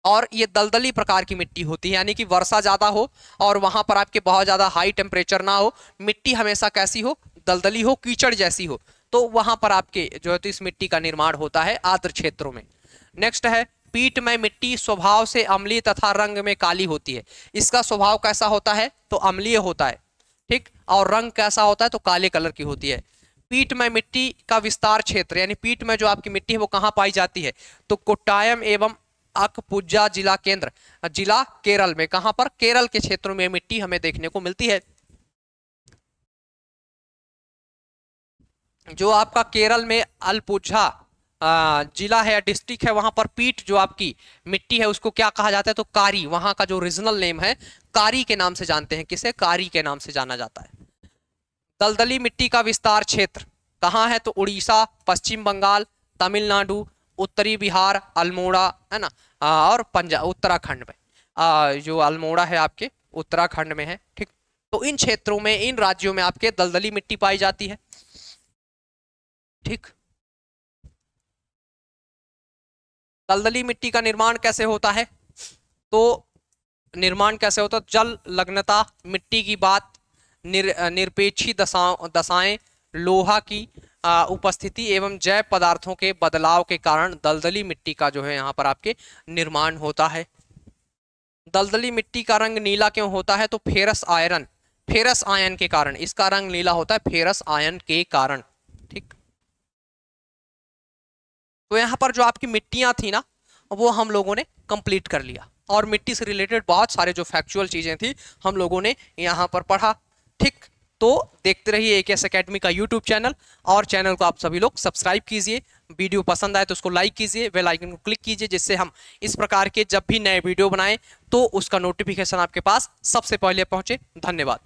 और ये दलदली प्रकार की मिट्टी होती है, यानी कि वर्षा ज्यादा हो और वहां पर आपके बहुत ज्यादा हाई टेम्परेचर ना हो, मिट्टी हमेशा कैसी हो? दलदली हो, कीचड़ जैसी हो, तो वहां पर आपके जो है तो इस मिट्टी का निर्माण होता है आर्द्र क्षेत्रों में। नेक्स्ट है, पीटमय मिट्टी स्वभाव से अम्लीय तथा रंग में काली होती है। इसका स्वभाव कैसा होता है? तो अम्लीय होता है, ठीक, और रंग कैसा होता है? तो काले कलर की होती है। पीटमय मिट्टी का विस्तार क्षेत्र, यानी पीट में जो आपकी मिट्टी है वो कहां पाई जाती है? तो कोट्टायम एवं अकपुजा जिला केंद्र, जिला केरल में। कहां पर? केरल के क्षेत्रों में मिट्टी हमें देखने को मिलती है। जो आपका केरल में अलपुझा जिला है, डिस्ट्रिक्ट है, वहां पर पीट जो आपकी मिट्टी है उसको क्या कहा जाता है? तो कारी, वहां का जो रीजनल नेम है कारी के नाम से जानते हैं। किसे? कारी के नाम से जाना जाता है। दलदली मिट्टी का विस्तार क्षेत्र कहाँ है? तो उड़ीसा, पश्चिम बंगाल, तमिलनाडु, उत्तरी बिहार, अल्मोड़ा, है ना, और पंजाब, उत्तराखंड में। जो अल्मोड़ा है आपके उत्तराखंड में है, ठीक। तो इन क्षेत्रों में, इन राज्यों में आपके दलदली मिट्टी पाई जाती है, ठीक। दलदली मिट्टी का निर्माण कैसे होता है? तो निर्माण कैसे होता है? जल लग्नता, मिट्टी की बात, निरपेक्षी दशाएं, लोहा की उपस्थिति एवं जैव पदार्थों के बदलाव के कारण दलदली मिट्टी का जो है यहाँ पर आपके निर्माण होता है। दलदली मिट्टी का रंग नीला क्यों होता है? तो फेरस आयन के कारण इसका रंग नीला होता है, फेरस आयन के कारण, ठीक। तो यहाँ पर जो आपकी मिट्टियां थी ना वो हम लोगों ने कंप्लीट कर लिया, और मिट्टी से रिलेटेड बहुत सारे जो फैक्चुअल चीजें थी हम लोगों ने यहाँ पर पढ़ा, ठीक। तो देखते रहिए AKS एकेडमी का यूट्यूब चैनल, और चैनल को आप सभी लोग सब्सक्राइब कीजिए। वीडियो पसंद आए तो उसको लाइक कीजिए, बेल आइकन को क्लिक कीजिए, जिससे हम इस प्रकार के जब भी नए वीडियो बनाएं तो उसका नोटिफिकेशन आपके पास सबसे पहले पहुंचे। धन्यवाद।